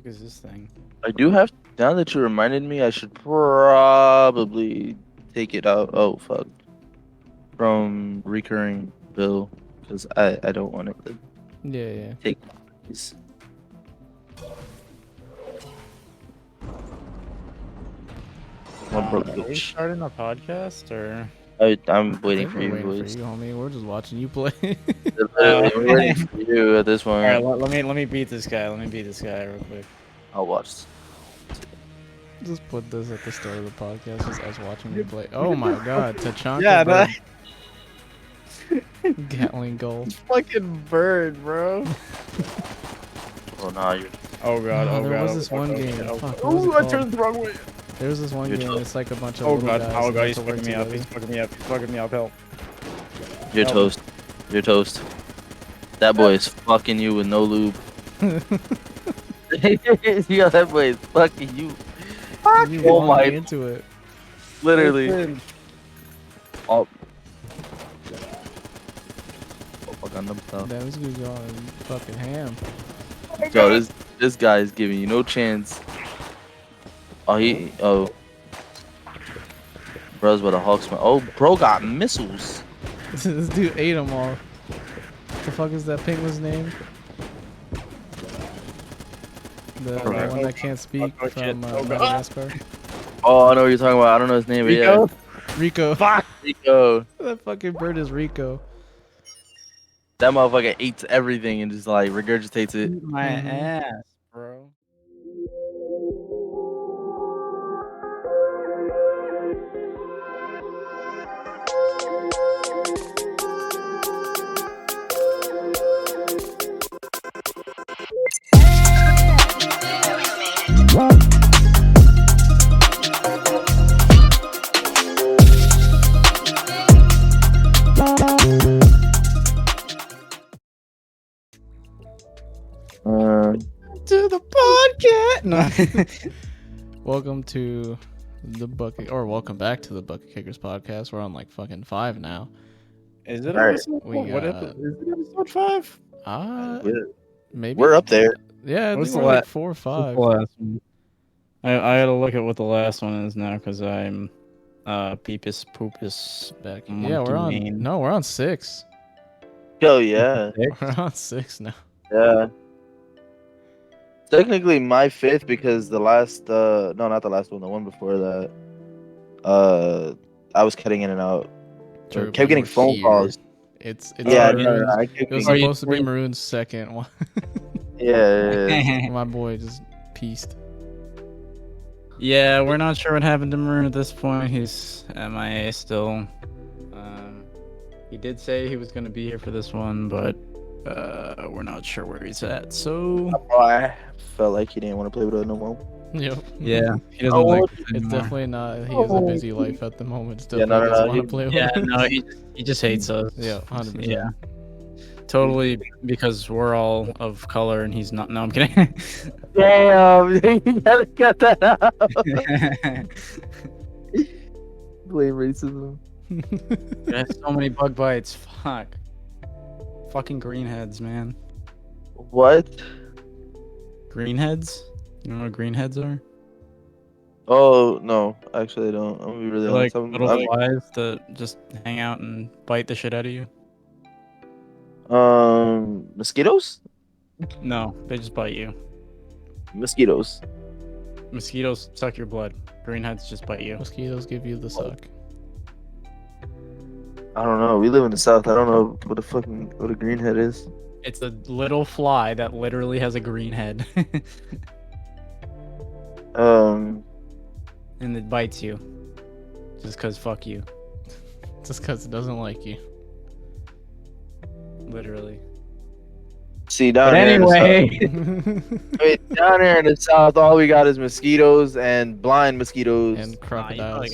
fuck is this thing? I do have. Now that you reminded me, I should probably take it out. Oh fuck! From recurring bill because I don't want it to Yeah. take these. One broke Are we bitch. starting a podcast or? I'm I waiting think for we're you, waiting boys. for you, homie. We're just watching you play. Literally, we're waiting for you at this All right, point. let me beat this guy. Let me beat this guy real quick. I'll watch. Just put this at the start of the podcast, just us watching you play. Oh my god, Tachanka Yeah, bird. Gatling goal. Fucking bird, bro. Oh no, you're. Oh god. Oh, Oh there god. was oh, this fuck, one oh, game. shit, oh, Fuck, fuck. what was it Ooh, I called? turned the wrong way. There's this one You're game. toast. It's like a bunch of Oh little god. guys. Oh that god. have He's to work fucking me up. together. He's fucking me up. He's fucking me up. Help. You're Help. toast. You're toast. That boy is fucking you with no lube. Yeah, that boy is fucking you. You Oh walking my- into it. Literally. Oh. Propaganda stuff. Damn, this dude's going fucking ham. Yo, this guy is giving you no chance. Oh. Bro's with a Hawksman. Oh, bro got missiles. This dude ate them all. What the fuck is that penguin's name? The Alright. one that can't speak Oh, shit. from Oh, God. Madagascar. Oh, I know what you're talking about. I don't know his name, but Rico? Rico. Fuck. yeah. Rico. That fucking bird is Rico. That motherfucker eats everything and just like regurgitates it. My Mhm. ass, bro. To the podcast. No. Welcome to the Bucket, or welcome back to the Bucket Kickers podcast. We're on like fucking 5 now. Is it Alright. episode? We What got- is it episode 5? Maybe We're up there. Yeah, I What's think the we're like la- 4 or What's 5. the last one? I gotta look at what the last one is now because I'm Peepus Poopus Back. Monkey Yeah, we're on. Mane. No, we're on 6. Yo, yeah. We're on 6 now. Yeah. Technically my fifth because the last no, not the last one, the one before that. I was cutting in and out. True, Kept getting but we're phone here. It's It's yeah, Maroon's- no, I kept It was getting, supposed to be Maroon's second one. yeah. My boy just pieced. Yeah, we're not sure what happened to Maroon at this point. He's MIA still. He did say he was going to be here for this one, but we're not sure where he's at. So Oh, I felt like he didn't want to play with us no more. Yep. yeah, he doesn't Oh, like It's anymore. definitely not. He has a busy life at the moment. It's Yeah, definitely no, doesn't no, want to he- play with Yeah, us. no, he just hates us. Yeah, 100%. Yeah. Totally because we're all of color and he's not. No, I'm kidding. Damn, you gotta cut that out. Blame racism. There's so many bug bites. Fuck. Fucking greenheads, man. What? Greenheads? You know what greenheads are? Oh no, actually I don't. I'm gonna be really They're like honest. little flies that just hang out and bite the shit out of you. Mosquitoes? No, they just bite you. Mosquitoes. Mosquitoes suck your blood. Greenheads just bite you. Mosquitoes give you the suck. I don't know. We live in the south. I don't know what a greenhead is. It's a little fly that literally has a green head. And it bites you. Just cause fuck you. Just because it doesn't like you. Literally. See down But here. anyway. Down here in the south, all we got is mosquitoes and blind mosquitoes And crocodiles.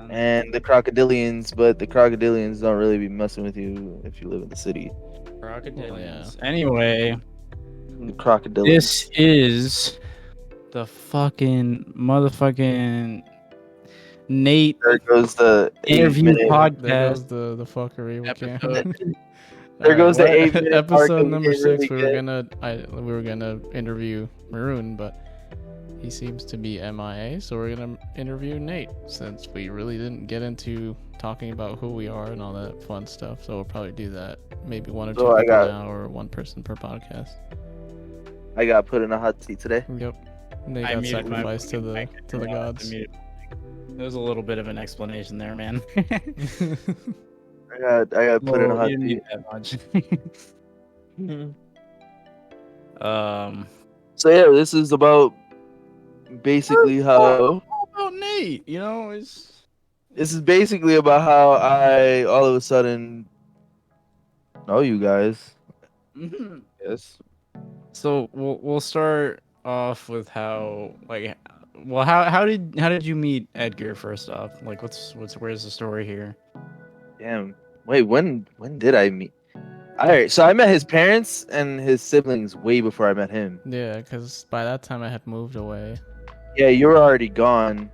and the crocodilians. But the crocodilians don't really be messing with you if you live in the city. Crocodilians. Anyway, The crocodilians. this is the fucking motherfucking Nate There goes the interview 8-minute podcast There goes the fuckery. We can't. episode. There goes the 8-minute mark episode of number getting 6. really We were gonna interview Maroon, but he seems to be MIA, so we're gonna interview Nate since we really didn't get into talking about who we are and all that fun stuff. So we'll probably do that. Maybe one or two So I people got- now, or one person per podcast. I got put in a hot seat today. Yep. Nate I got muted my sacrificed to the mic. to the Yeah, gods. I muted my mic. There's a little bit of an explanation there, man. I got put in a Well, hot you didn't seat. need that much. So yeah, this is about basically how About Nate, you know, it's this is basically about how I all of a sudden know you guys. Yes. So we'll start off with how how did you meet Edgar first off? Like where's the story here? Damn. Wait, when did I meet? Alright, so I met his parents and his siblings way before I met him. Yeah, because by that time I had moved away. Yeah, you were already gone.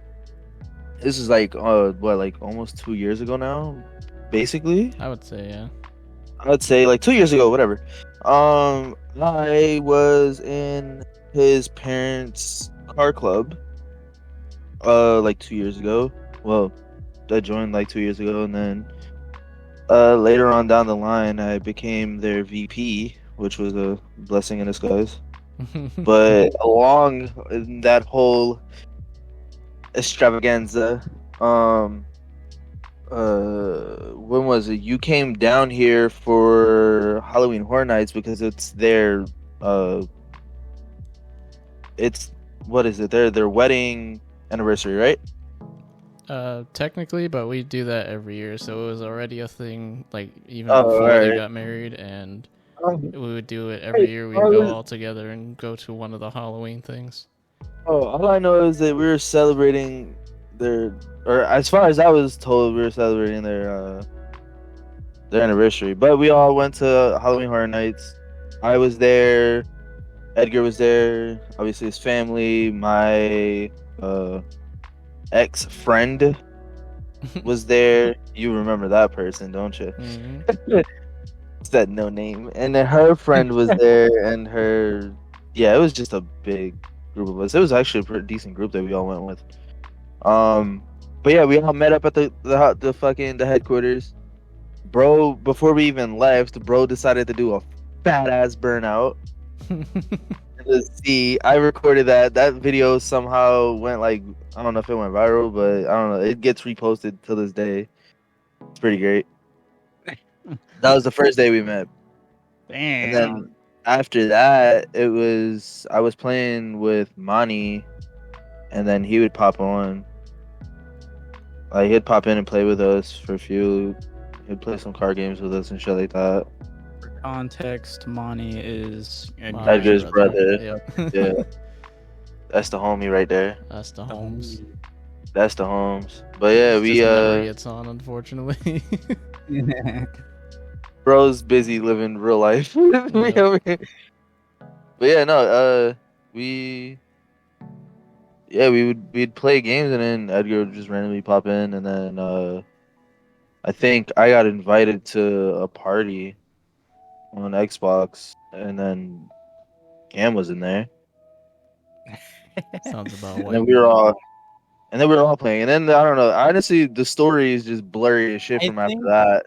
This is like like almost 2 years ago now, basically. I would say, yeah. I would say like 2 years ago, whatever. I was in his parents' car club. Like 2 years ago. Well, I joined like 2 years ago, and then later on down the line, I became their VP, which was a blessing in disguise. But along in that whole extravaganza, when was it? You came down here for Halloween Horror Nights because it's their it's what is it? Their wedding anniversary, right? Technically, but we do that every year, so it was already a thing. Like even Oh, before they alright. got married, and we would do it every year. We'd go all together and go to one of the Halloween things. Oh, all I know is that we were celebrating or as far as I was told, we were celebrating their anniversary. But we all went to Halloween Horror Nights. I was there. Edgar was there. Obviously, his family. My ex-friend was there. You remember that person, don't you? Mhm. It's that no name. And then her friend was there, and it was just a big group of us. It was actually a pretty decent group that we all went with. But yeah, we all met up at the headquarters. Bro, before we even left, bro decided to do a fat ass burnout. See, I recorded that. That video somehow went like, I don't know if it went viral, but I don't know. It gets reposted to this day. It's pretty great. That was the first day we met. Damn. And then after that, I was playing with Monty, and then he would pop on. Like he'd pop in and play with us for a few. He'd play some card games with us and shit like that. Context, Monty is My Edgar's brother. Yep. Yeah, that's the homie right there. That's the Holmes. That's the Holmes. But yeah, It's we just memory it's on, unfortunately. bro's busy living real life. We Yeah. over here. But yeah, no, we'd play games, and then Edgar would just randomly pop in, and then I think I got invited to a party on Xbox, and then Cam was in there, Sounds about and what then we were all playing, and then I don't know. Honestly, the story is just blurry as shit I from after think- that.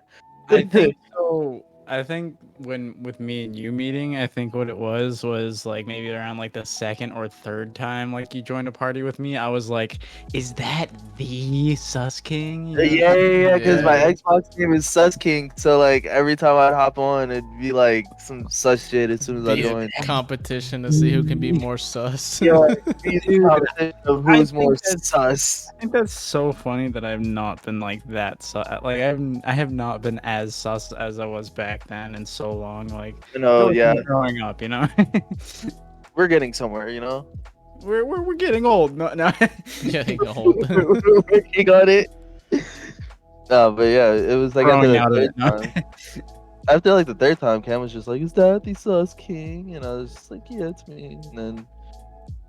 I think so. I think with me and you meeting, I think what it was like maybe around like the second or third time like you joined a party with me. I was like, "Is that the Sus King?" You know? Yeah, because my Yeah. Xbox name is Sus King, so like every time I'd hop on, it'd be like some sus shit as soon as I Be join. a competition to see who can be more sus. Yeah, easy competition of I who's think more that's- sus. I think that's so funny that I've not been like that. Like I have not been as sus as I was back then in so long. Like You know, like yeah, growing up, you know. we're getting somewhere, you know. we're getting old. No. Getting old. We're working on it. No, but yeah, it was like after Growing the out of third it, no? time. After like the third time, Cam was just like, "Is that the Sus King?" And I was just like, "Yeah, it's me." And then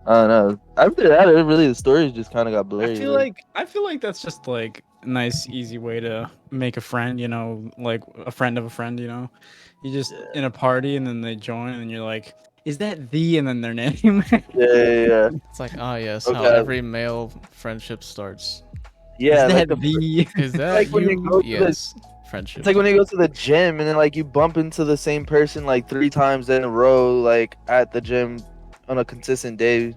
I don't know. After that, it really the stories just kind of got blurry. I feel like that's just like a nice, easy way to make a friend. You know, like a friend of a friend. You know, you just in a party and then they join and you're like, is that the and then their name? yeah. It's like, ah, yes, how Okay. every male friendship starts. Yeah, is like that the? Is that like when you you? go to the- Yes, friendship. it's like when you go to the gym and then like you bump into the same person like 3 times in a row, like at the gym on a consistent day,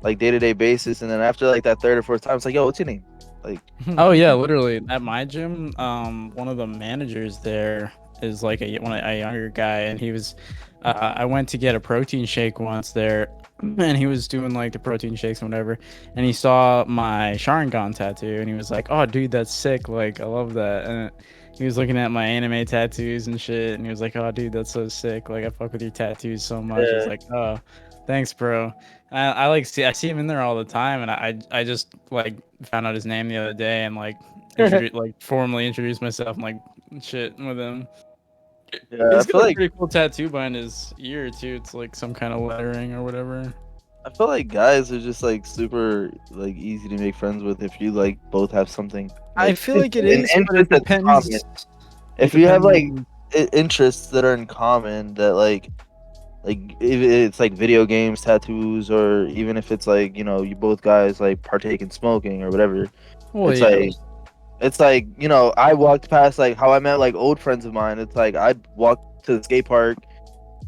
like day-to-day basis, and then after like that third or fourth time, it's like, yo, what's your name? Like, Oh yeah, literally at my gym, one of the managers there is like a younger guy, and he was. I went to get a protein shake once there, and he was doing like the protein shakes and whatever, and he saw my Sharingan tattoo, and he was like, "Oh, dude, that's sick! Like, I love that." And he was looking at my anime tattoos and shit, and he was like, "Oh, dude, that's so sick! Like, I fuck with your tattoos so much." I was Yeah. like, "Oh, thanks, bro." I like I see him in there all the time, and I just like found out his name the other day and like like formally introduced myself and like shit with him. yeah, I He's feel got a like pretty cool tattoo behind his ear too. It's like some kind of lettering or whatever. guys are just like super like easy to make friends with if you like both have something. I like, feel like it an is, but it interest that's depends. common. If it you have like depends interests that are in common, that like if it's like video games, tattoos, or even if it's like you both guys like partake in smoking or whatever. well, It's yeah. like I walked past like how I met like old friends of mine. It's like I'd walk to the skate park,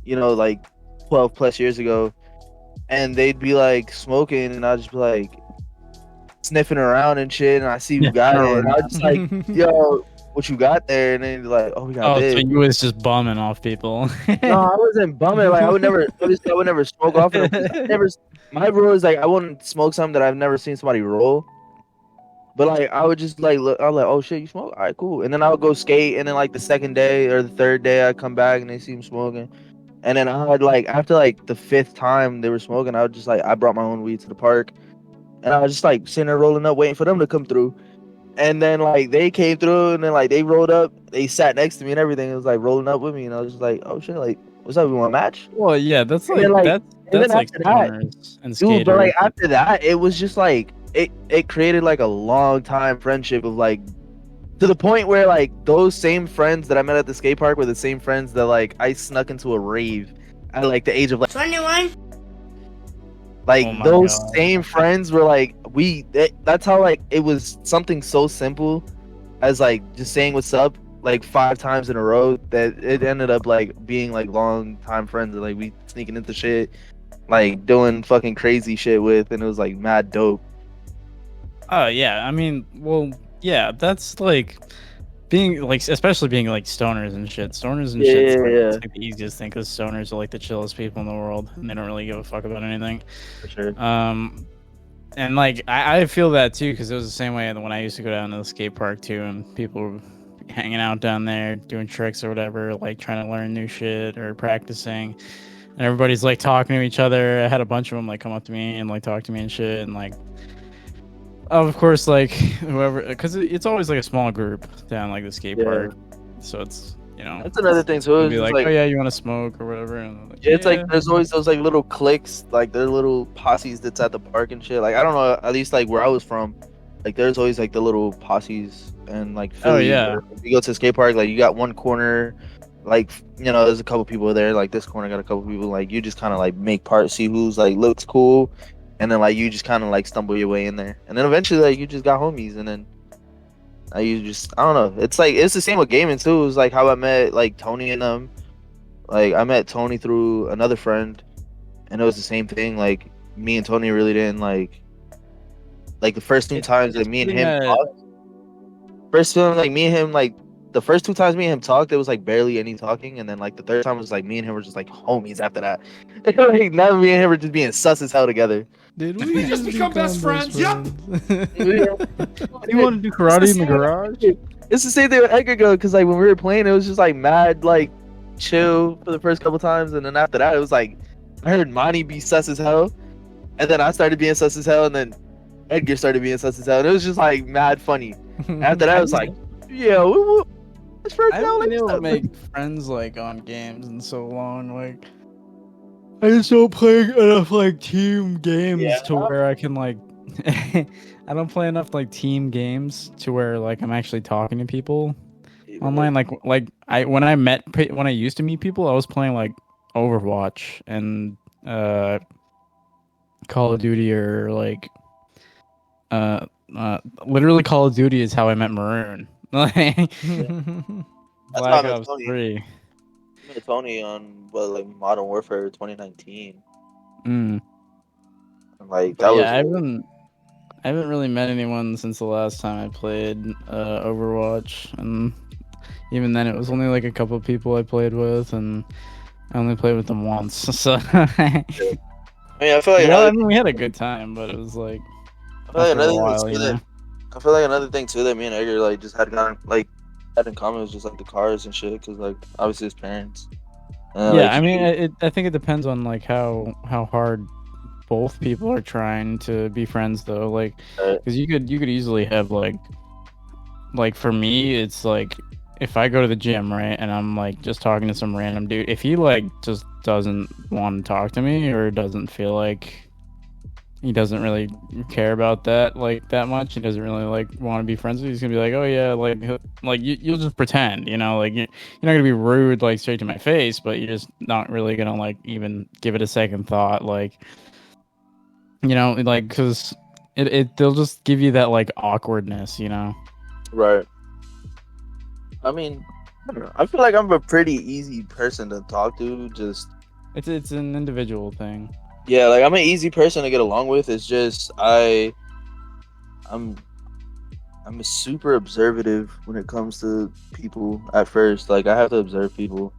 like 12 plus years ago, and they'd be like smoking, and I'd just be like sniffing around and shit, and I see you got it, and I was just like, yo, what you got there? And then he's like, oh, we got Oh, this. so you was just bumming off people. No, I wasn't bumming. Like I would never, obviously, I would never smoke off of them. My rule is like I wouldn't smoke something that I've never seen somebody roll. But like I would just like look, I'm like, oh shit, you smoke? All right, cool. And then I would go skate, and then like the second day or the third day, I'd come back and they see him smoking. And then I would like after like the fifth time they were smoking, I would just like I brought my own weed to the park, and I was just like sitting there rolling up, waiting for them to come through. And then like they came through, and then like they rolled up, they sat next to me and everything. It was like rolling up with me, and I was just like, oh shit, like what's up? We want a match? Well, yeah, that's And like, then, like- that's and then like after that- stoners and skaters. Dude, but like after that, it was just like it created like a long time friendship of like to the point where like those same friends that I met at the skate park were the same friends that like I snuck into a rave at like the age of like 21. like Oh my those God. same friends were like that's how like it was something so simple as like just saying what's up like 5 times in a row that it ended up like being like long time friends, and like we sneaking into shit, like doing fucking crazy shit with, and it was like mad dope. Oh yeah, I mean, well, yeah, that's like being like, especially being like stoners and shit. Stoners and Yeah, shit's yeah, like, yeah. it's, like, the easiest thing because stoners are like the chillest people in the world, and they don't really give a fuck about anything. For sure. And like I feel that too because it was the same way when I used to go down to the skate park too, and people were hanging out down there doing tricks or whatever, like trying to learn new shit or practicing. And everybody's like talking to each other. I had a bunch of them like come up to me and like talk to me and shit, and like of course like whoever, because it's always like a small group down like the skate Yeah. park, so it's That's another thing too. it'll It's be just like, like, oh yeah, you want to smoke or whatever, and I'm like, yeah, it's like there's always those like little cliques, like their little posses that's at the park and shit. Like I don't know, at least like where I was from, like there's always like the little posses and like Philly, yeah. where if you go to the skate park, like you got one corner, like there's a couple people there, like this corner got a couple people, like you just kind of like make part, see who's like looks cool, and then like you just kind of like stumble your way in there, and then eventually like you just got homies, and then you just I don't know. It's like it's the same with gaming too. It's like how I met like Tony and them. Like I met Tony through another friend, and it was the same thing. Like me and Tony really didn't like the first 2 times that me and him talked. First time like me and him like the first 2 times me and him talked, there was like barely any talking, and then like the third time was like me and him were just like homies after that. Like now me and him were just being sus as hell together. Did we just become best friends? Yup. You want to do karate in the garage? It's the same thing with Edgar Go, because like when we were playing, it was just like mad like chill for the first couple times, and then after that it was like I heard Monty be sus as hell, and then I started being sus as hell, and then Edgar started being sus as hell, and it was just like mad funny. After that it was like, yeah, let's first I now haven't like been able to stuff. make friends like on games in so long. Like I just don't play enough like team games Yeah. to where I can like. I don't play enough like team games to where like I'm actually talking to people online. Like when I used to meet people, I was playing like Overwatch and Call of Duty or like literally Call of Duty is how I met Maroon. Like That's Black how I met Ops Tony. 3. I met Tony on Modern Warfare 2019. Mm. And, like But that yeah, was. I haven't really met anyone since the last time I played Overwatch, and even then it was only like a couple of people I played with, and I only played with them once. So I mean, I feel like I mean, we had a good time, but it was like after a while, you know. I feel like another thing too that me and Edgar like just had in common was just like the cars and shit, because like obviously his parents. And, Yeah, like, I mean, I think it depends on like how hard both people are trying to be friends, though. Like, because you could easily have like for me, it's like if I go to the gym, right, and I'm like just talking to some random dude, if he like just doesn't want to talk to me or doesn't feel like he doesn't really care about that like that much, he doesn't really like want to be friends with you, he's gonna be like, oh yeah, like you'll just pretend, you know, like you're not gonna be rude like straight to my face, but you're just not really gonna like even give it a second thought, like, you know, like, because they'll just give you that like awkwardness, you know. Right. I mean, I don't know. I feel like I'm a pretty easy person to talk to. Just It's an individual thing. yeah, like I'm an easy person to get along with. It's just I'm super observative when it comes to people at first. Like I have to observe people.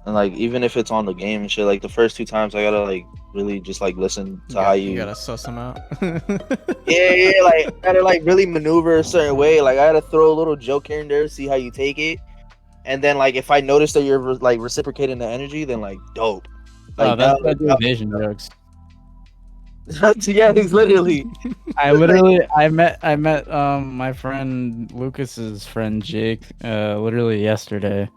And like even if it's on the game and shit, like the first 2 times I gotta like really just like listen to how You gotta suss them out. yeah, like I gotta like really maneuver a certain way. Like I gotta throw a little joke here and there, see how you take it, and then like if I notice that you're like reciprocating the energy, then like dope. Like That's Asian jokes. yeah, it's literally. I met my friend Lucas's friend Jake literally yesterday,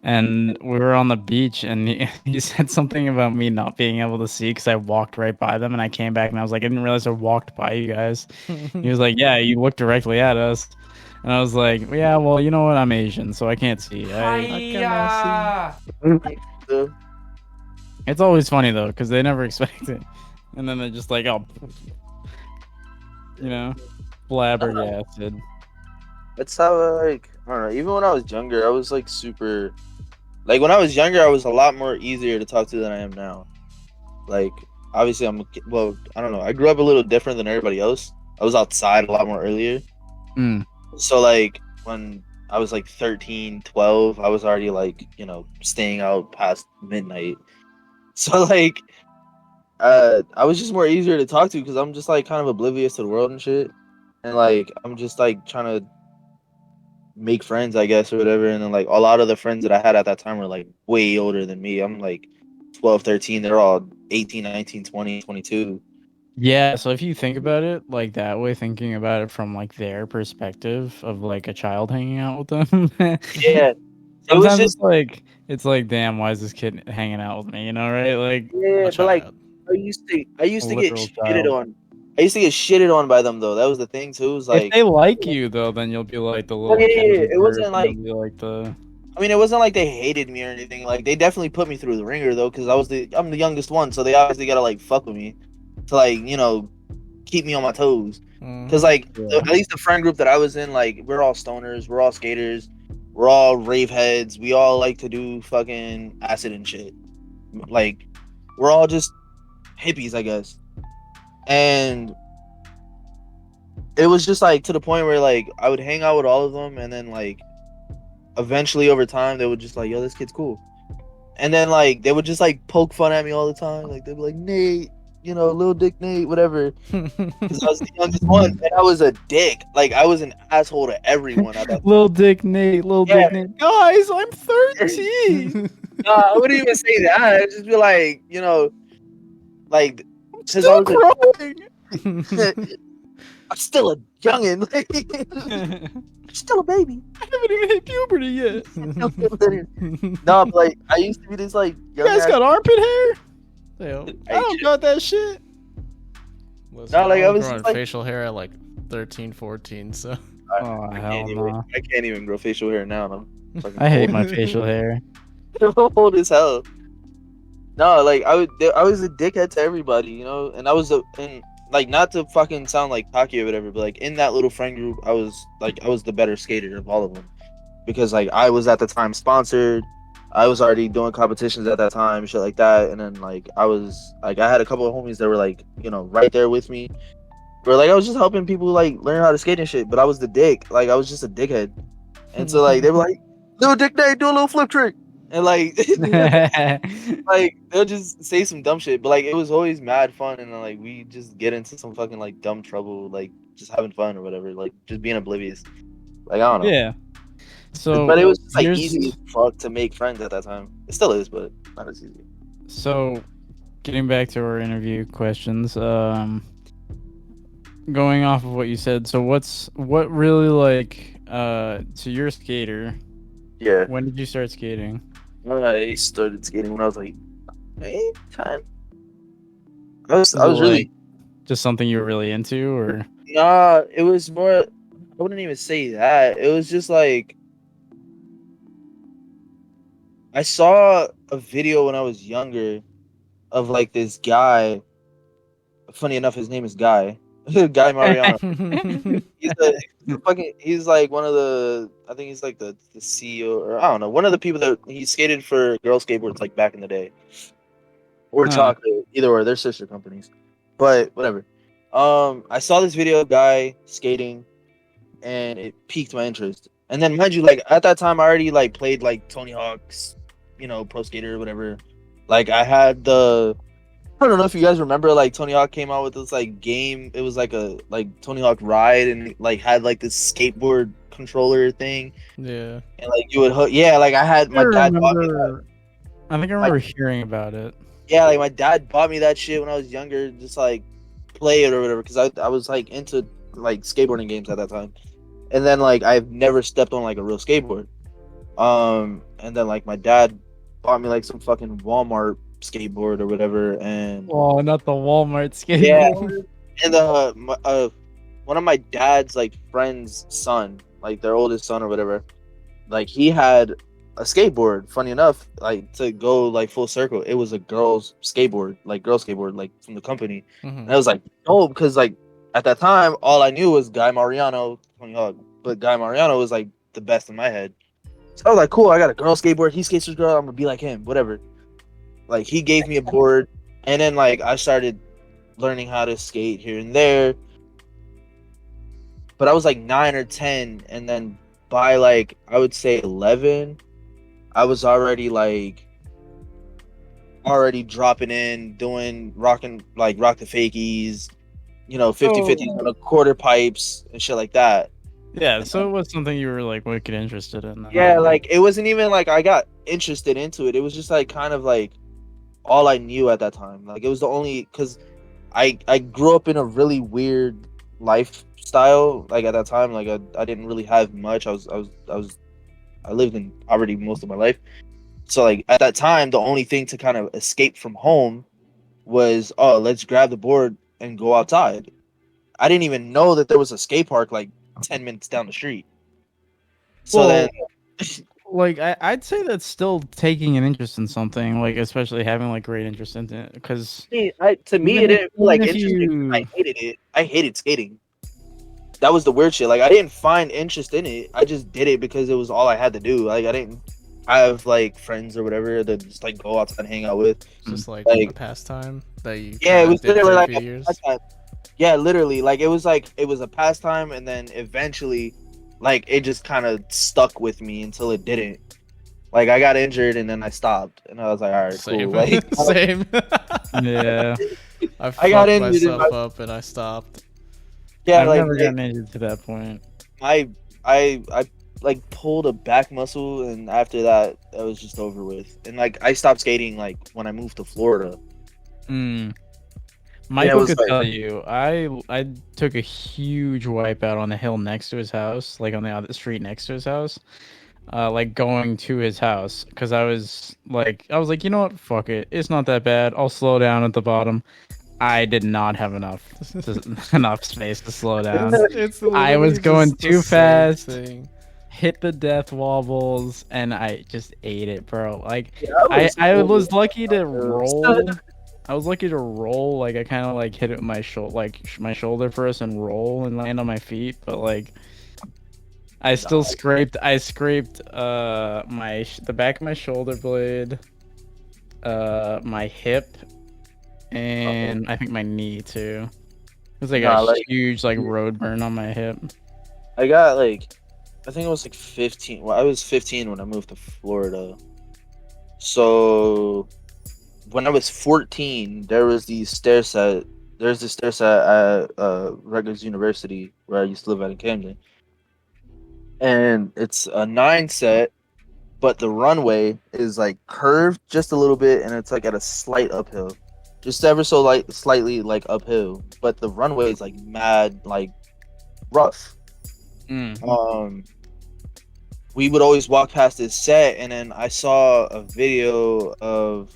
and we were on the beach, and he said something about me not being able to see because I walked right by them, and I came back and I was like, I didn't realize I walked by you guys. He was like, yeah, you looked directly at us, and I was like, yeah, well, you know what, I'm Asian, so I can't see. It's always funny though because they never expect it, and then they're just like, oh, you know, flabbergasted. That's how like I don't know. Even when I was younger, I was like super. Like when I was younger, I was a lot more easier to talk to than I am now. Like obviously, I don't know. I grew up a little different than everybody else. I was outside a lot more earlier. Mm. So like when I was like 13, 12, I was already like, you know, staying out past midnight. So like I was just more easier to talk to because I'm just like kind of oblivious to the world and shit. And like I'm just like trying to make friends, I guess, or whatever. And then like a lot of the friends that I had at that time were like way older than me. I'm like 12, 13. They're all 18, 19, 20, 22. Yeah, so if you think about it like that way, thinking about it from like their perspective of like a child hanging out with them, Yeah. sometimes it's like, damn, why is this kid hanging out with me? You know, right? Like, Yeah, but like I used to get shitted on. I used to get shitted on by them though. That was the thing too. It was like if they like you though, then you'll be like the little. yeah, kid it wasn't like the. I mean, it wasn't like they hated me or anything. Like they definitely put me through the ringer though, because I'm the youngest one, so they obviously gotta like fuck with me to like, you know, keep me on my toes. Because like at least the friend group that I was in, like we're all stoners, we're all skaters, we're all rave heads, we all like to do fucking acid and shit. Like we're all just hippies, I guess. And it was just like to the point where like I would hang out with all of them, and then like eventually over time they would just like, yo, this kid's cool. And then like they would just like poke fun at me all the time. Like they'd be like, Nate, you know, little dick Nate, whatever. Because I was the youngest one, and I was a dick. Like I was an asshole to everyone. Little dick Nate, Dick Nate. Guys, I'm 13. No, I wouldn't even say that. I'd just be like, you know, like still growing. I'm still a youngin'. I'm still a baby. I haven't even hit puberty yet. No, but like I used to be this like you guys got armpit hair? Yo, I don't got that shit. listen, No, like, I was growing just, like- facial hair at like 13, 14, so Oh, I hell can't, even, no. I can't even grow facial hair now. And I'm fucking I hate old. my facial hair. I'm old as hell. No, like I was a dickhead to everybody, you know, and I was and like not to fucking sound like cocky or whatever, but like in that little friend group, I was the better skater of all of them because like I was at the time sponsored, I was already doing competitions at that time, shit like that, and then like I had a couple of homies that were like right there with me, where like I was just helping people like learn how to skate and shit, but I was the dick, like I was just a dickhead, and so like they were like, "No, Dick Nate, do a little flip trick." And like, like they'll just say some dumb shit, but like it was always mad fun, and then, like we just get into some fucking like dumb trouble, like just having fun or whatever, like just being oblivious. Like I don't know. Yeah. So, But it was just like here's- easy as fuck to make friends at that time. It still is, but not as easy. So, getting back to our interview questions, going off of what you said, so what really like, so you're a skater. Yeah, When did you start skating? I started skating when I was like 8, 10. I was really Like, just something you were really into, or nah. It was more. I wouldn't even say that. It was just like I saw a video when I was younger of like this guy. Funny enough, his name is Guy. Guy Mariano. He's like one of the. I think he's like the CEO, or I don't know, one of the people that he skated for Girl Skateboards like back in the day, or Huh. Chocolate, either or. They're sister companies, but whatever. I saw this video of Guy skating, and it piqued my interest. And then, mind you, like at that time, I already like played like Tony Hawk's, Pro Skater or whatever. Like I had I don't know if you guys remember, like Tony Hawk came out with this like game. It was like a Tony Hawk Ride, and like had like this skateboard controller thing, yeah. and like you would hook. Yeah, like I had my dad bought me that. I think I remember hearing about it. Yeah, like my dad bought me that shit when I was younger, just like play it or whatever, because I was like into like skateboarding games at that time, and then like I've never stepped on like a real skateboard. And then like my dad bought me like some fucking Walmart skateboard or whatever, and Oh, not the Walmart yeah, skateboard. and one of my dad's like friend's son, like their oldest son or whatever, like he had a skateboard. Funny enough, like to go like full circle, it was a girl skateboard, like from the company. Mhm. And I was like, no, because like at that time, all I knew was Guy Mariano, Tony Hawk, but Guy Mariano was like the best in my head. So I was like, cool, I got a girl skateboard. He skates with girl, I'm gonna be like him, whatever. Like he gave me a board, and then like I started learning how to skate here and there. But I was like 9 or 10, and then by like I would say 11, I was already dropping in, doing rock the fakies, 50-50s on the quarter pipes and shit like that. Yeah, so it was something you were like wicked interested in. then. Yeah, like it wasn't even like I got interested into it. It was just like kind of like all I knew at that time. Like it was the only, because I grew up in a really weird lifestyle. Like at that time, like I didn't really have much. I lived in poverty most of my life. So like at that time, the only thing to kind of escape from home was, oh, let's grab the board and go outside. I didn't even know that there was a skate park like 10 minutes down the street. So Well, then like I'd say that's still taking an interest in something, like especially having like great interest in it, because to me, Even- it didn't feel like even if interesting. you- I hated it. I hated skating. That was the weird shit. Like I didn't find interest in it. I just did it because it was all I had to do. Like I didn't have like friends or whatever that just like go outside and hang out with. Just like, Like- a pastime that you Yeah, it kinda was did literally for a like few a years. pastime. Yeah, literally. Like it was a pastime, and then eventually, like it just kind of stuck with me until it didn't. Like I got injured and then I stopped, and I was like, all right, Same. cool. Like Same. yeah, I I got fucked injured in myself up and I stopped. yeah, I've like never gotten injured to that point. I like pulled a back muscle, and after that it was just over with. And like I stopped skating like when I moved to Florida. Mm. it Michael was could like- tell you, I took a huge wipeout on the hill next to his house, like on the other street next to his house. like going to his house because I was like, you know what, fuck it, it's not that bad. I'll slow down at the bottom. I did not have enough space to slow down. It's I literally was going just the too same fast. thing. Hit the death wobbles, and I just ate it, bro. Like Yeah, I was lucky to roll. I was lucky to roll. Like I kind of like hit it with my shoulder, my shoulder first, and roll and land on my feet. But like I still scraped. I scraped the back of my shoulder blade, my hip, and I think my knee too. It was like a huge like road burn on my hip. I got like, I think it was like 15. Well, I was 15 when I moved to Florida. So when I was 14, there was these stair set. There's this stair set at Rutgers University where I used to live at in Camden, and it's a 9 set, but the runway is like curved just a little bit, and it's like at a slight uphill, just ever so like slightly like uphill. But the runway is like mad like rough. We would always walk past this set, and then I saw a video of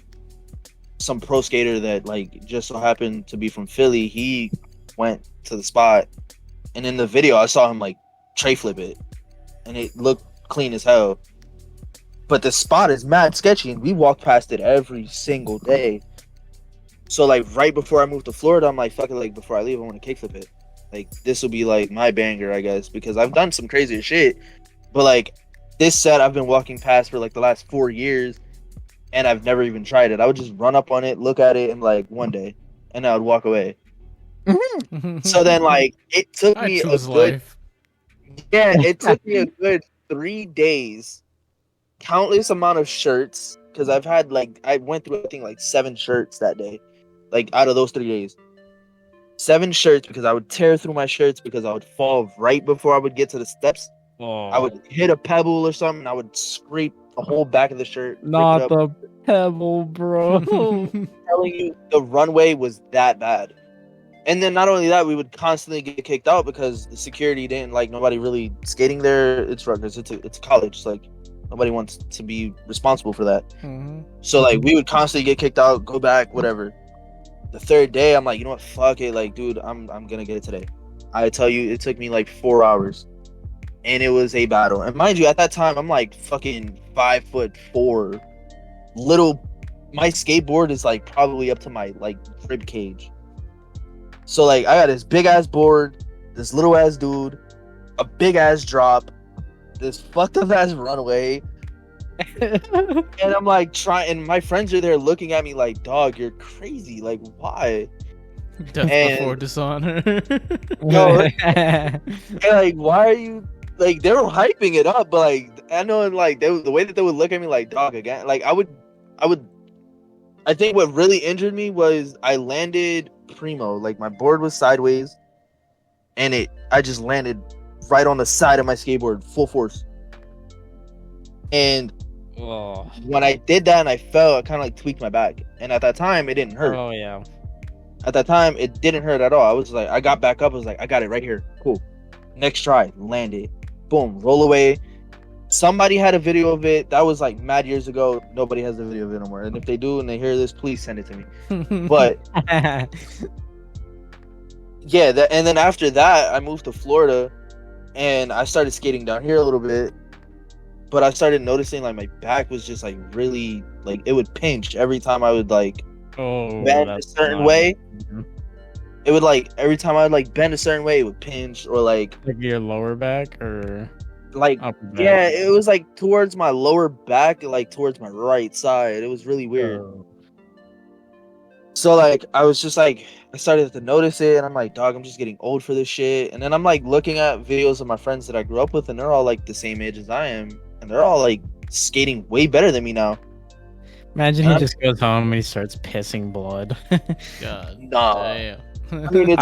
some pro skater that like just so happened to be from Philly. He went to the spot, and in the video I saw him like tray flip it, and it looked clean as hell. But the spot is mad sketchy, and we walk past it every single day. So like right before I moved to Florida, I'm like, fuck it, like before I leave, I want to kickflip it. Like this will be like my banger, I guess, because I've done some crazier shit. But like this set I've been walking past for like the last 4 years, and I've never even tried it. I would just run up on it, look at it, and like one day, and I would walk away. So then like it took me a good life. Yeah, it took me a good 3 days, countless amount of shirts, because I've had like I went through I think like 7 shirts that day, like out of those 3 days. 7 shirts, because I would tear through my shirts because I would fall right before I would get to the steps. I would hit a pebble or something. I would scrape the whole back of the shirt. Not the pebble, bro. I'm telling you, the runway was that bad. And then not only that, we would constantly get kicked out because the security didn't like nobody really skating there. It's Rutgers. It's a college. Like nobody wants to be responsible for that. So like we would constantly get kicked out, go back, whatever. The 3rd day, I'm like, you know what? Fuck it. Like, dude, I'm gonna get it today. I tell you, it took me like 4 hours, and it was a battle. And mind you, at that time, I'm like fucking 5'4", little. My skateboard is like probably up to my like rib cage. So like I got this big ass board, this little ass dude, a big ass drop, this fucked up ass runway. And I'm like trying, and my friends are there looking at me like, dog, you're crazy. Like, why? Death before dishonor. No, and like, why are you like? They were hyping it up, but like, I know, and like, the way that they would look at me like, dog, again. Like, I think what really injured me was I landed primo. Like, my board was sideways, and I just landed right on the side of my skateboard, full force. And when I did that and I fell, I kind of like tweaked my back. And at that time, it didn't hurt. Oh yeah. At that time, it didn't hurt at all. I was like, I got back up. I was like, I got it right here. Cool. Next try, landed. Boom, roll away. Somebody had a video of it. That was like mad years ago. Nobody has the video of it anymore. And if they do and they hear this, please send it to me. But yeah, and then after that, I moved to Florida, and I started skating down here a little bit. But I started noticing like my back was just like really like it would pinch every time I would like bend a certain way. It would like every time I would like bend a certain way, it would pinch or like your lower back or like upper back? Yeah, it was like towards my lower back, like towards my right side. It was really weird. So like I was just like I started to notice it, and I'm like, dog, I'm just getting old for this shit. And then I'm like looking at videos of my friends that I grew up with, and they're all like the same age as I am, and they're all like skating way better than me now. Imagine he just goes home and he starts pissing blood. God Nah. damn. I mean,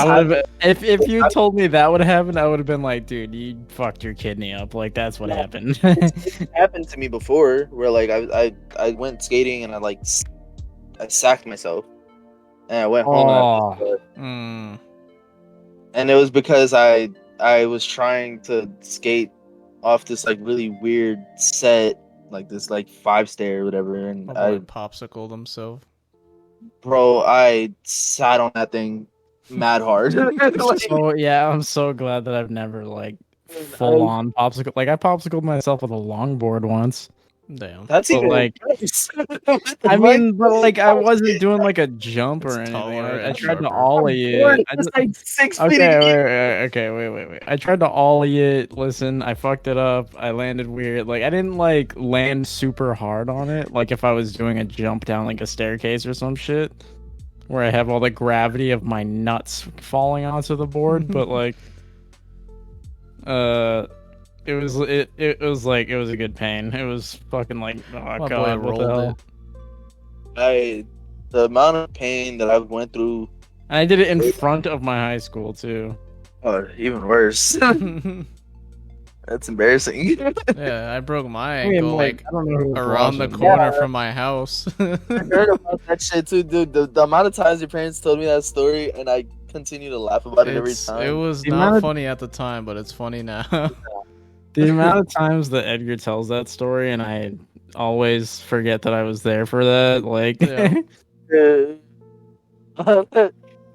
if you told me that would happen, I would have been like, dude, you fucked your kidney up. Like that's what happened. It happened to me before, where like I went skating and I sacked myself, and I went home. And it was because I was trying to skate off this like really weird set, like this like 5-stair or whatever, and My boy popsicled himself. I sat on that thing mad hard. Like, So yeah, I'm so glad that I've never like full on popsicle. Like I popsicled myself with a longboard once. Damn. that's But, even like, worse. I mean, but like I wasn't doing like a jump or It's anything. taller I and tried to sharper. ollie it. I It's just, like 6 feet. okay, wait. I tried to ollie it. Listen, I fucked it up. I landed weird. Like I didn't like land super hard on it. Like if I was doing a jump down like a staircase or some shit, where I have all the gravity of my nuts falling onto the board. But like, it was a good pain. It was fucking like, oh My boy god, what the rolled hell? it. The amount of pain that I went through, And I did it in front of my high school too. even worse. That's embarrassing. Yeah, I broke my I mean, ankle like I don't know who was around the watching. corner from my house. I heard about that shit too, dude. The amount of times your parents told me that story, and I continue to laugh about it every time. It was The not amount of- funny at the time, but it's funny now. The amount of times that Edgar tells that story, and I always forget that I was there for that. Like, Yeah.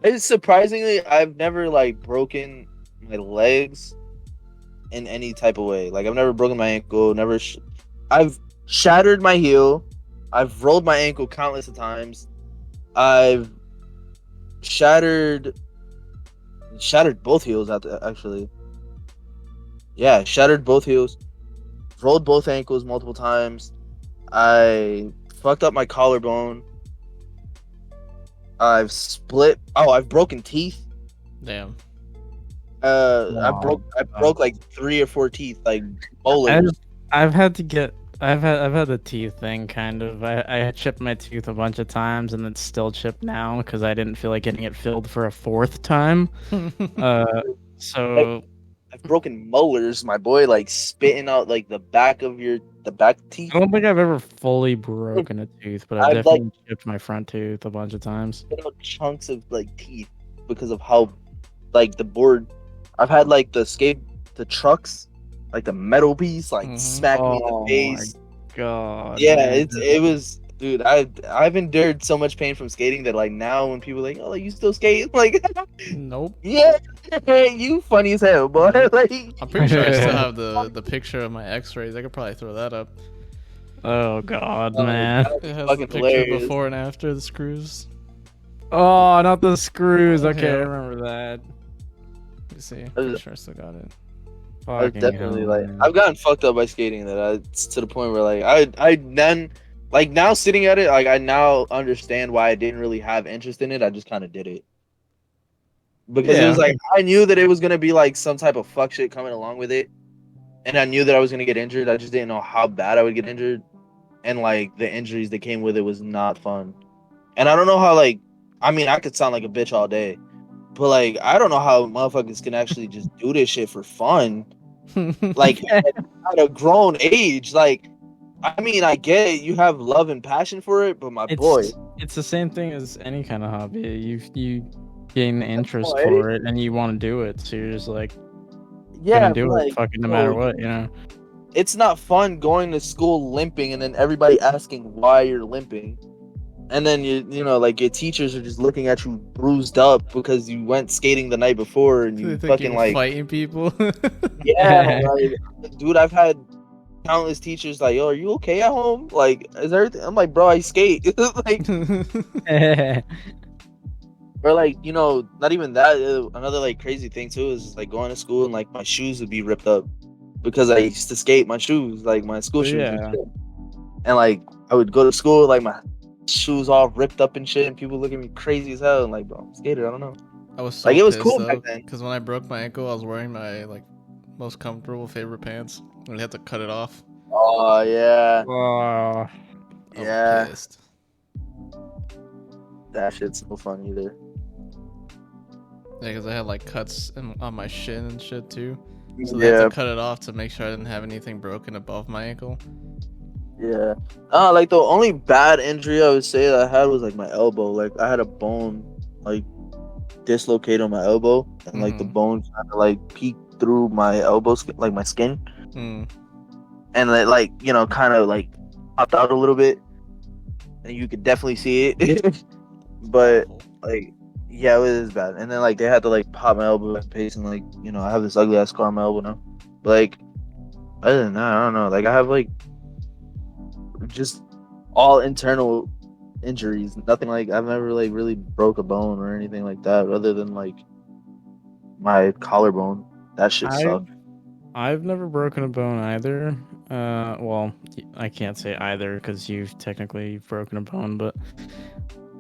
It's surprisingly, I've never like broken my legs in any type of way. Like I've never broken my ankle. I've shattered my heel. I've rolled my ankle countless of times. I've shattered both heels actually. Yeah, shattered both heels. Rolled both ankles multiple times. I fucked up my collarbone. I've broken teeth. Damn. I broke like 3 or 4 teeth, like molars. I've had the teeth thing kind of. I chipped my tooth a bunch of times, and it's still chipped now because I didn't feel like getting it filled for a 4th time. So I've broken molars, my boy, like spitting out like the back teeth. I don't think I've ever fully broken a tooth, but I've I've, definitely chipped my front tooth a bunch of times. Spit out chunks of like teeth because of how like the board. I've had like the trucks, like the metal piece, like Mhm. smack me in Oh the face. God. Yeah, man. it was, dude. I've endured so much pain from skating that like now when people are like, oh, you still skate? Like, Nope. yeah, you funny as hell, boy. Like, I'm pretty sure I still have the picture of my X-rays. I could probably throw that up. Oh God, Oh, man. It has Fucking the picture hilarious. before and after the screws. Oh, not the screws. Okay, I Yeah. remember that. You see, pretty sure I still got it. I've Fucking definitely hell, like man. I've gotten fucked up by skating it's to the point where like I then like now sitting at it, like I now understand why I didn't really have interest in it. I just kind of did it because it was Yeah. like I knew that it was gonna be like some type of fuck shit coming along with it, and I knew that I was gonna get injured. I just didn't know how bad I would get injured, and like the injuries that came with it was not fun. And I don't know how like I mean I could sound like a bitch all day, but like I don't know how motherfuckers can actually just do this shit for fun. Like at a grown age, like I mean, I get it. You have love and passion for it, but my boy, It's the same thing as any kind of hobby. You gain interest boy. for it, and you want to do it, so you're just like yeah, gonna do but, it, like, fucking no matter bro, what, you know. it's not fun going to school limping and then everybody asking why you're limping, and then you know like your teachers are just looking at you bruised up because you went skating the night before and They you think fucking you're like fighting people. yeah, like, dude, I've had countless teachers like, yo, are you okay at home? Like, is everything? I'm like, bro, I skate. Like, or like, you know, not even that. Another like crazy thing too is like going to school and like my shoes would be ripped up because I used to skate my shoes, like my school shoes, and Yeah. shit. And like I would go to school like my shoes all ripped up and shit, and people look at me crazy as hell. And like, bro, I'm a skater. I don't know. I was so Like, it was pissed, cool though, back then. because when I broke my ankle, I was wearing my like most comfortable favorite pants, and I had to cut it off. Oh yeah, Oh, I was Yeah. pissed. that shit's no fun either. Yeah, because I had like cuts on my shin and shit too. So they had Yeah, to cut it off to make sure I didn't have anything broken above my ankle. yeah. Like the only bad injury I would say that I had was like my elbow. Like I had a bone like dislocate on my elbow, and like the Mhm. bone kind of like peeked through my elbow skin, like my skin. Mm. and it, like, you know, kind of like popped out a little bit, and you could definitely see it. But like, yeah, it was bad. And then like they had to like pop my elbow and pace, and like, you know, I have this ugly ass scar on my elbow now. But like, other than that, I don't know. Like I have like just all internal injuries. Nothing like I've never like really broke a bone or anything like that, other than like my collarbone. That shit sucked. I've never broken a bone either. Well, I can't say either because you've technically broken a bone, but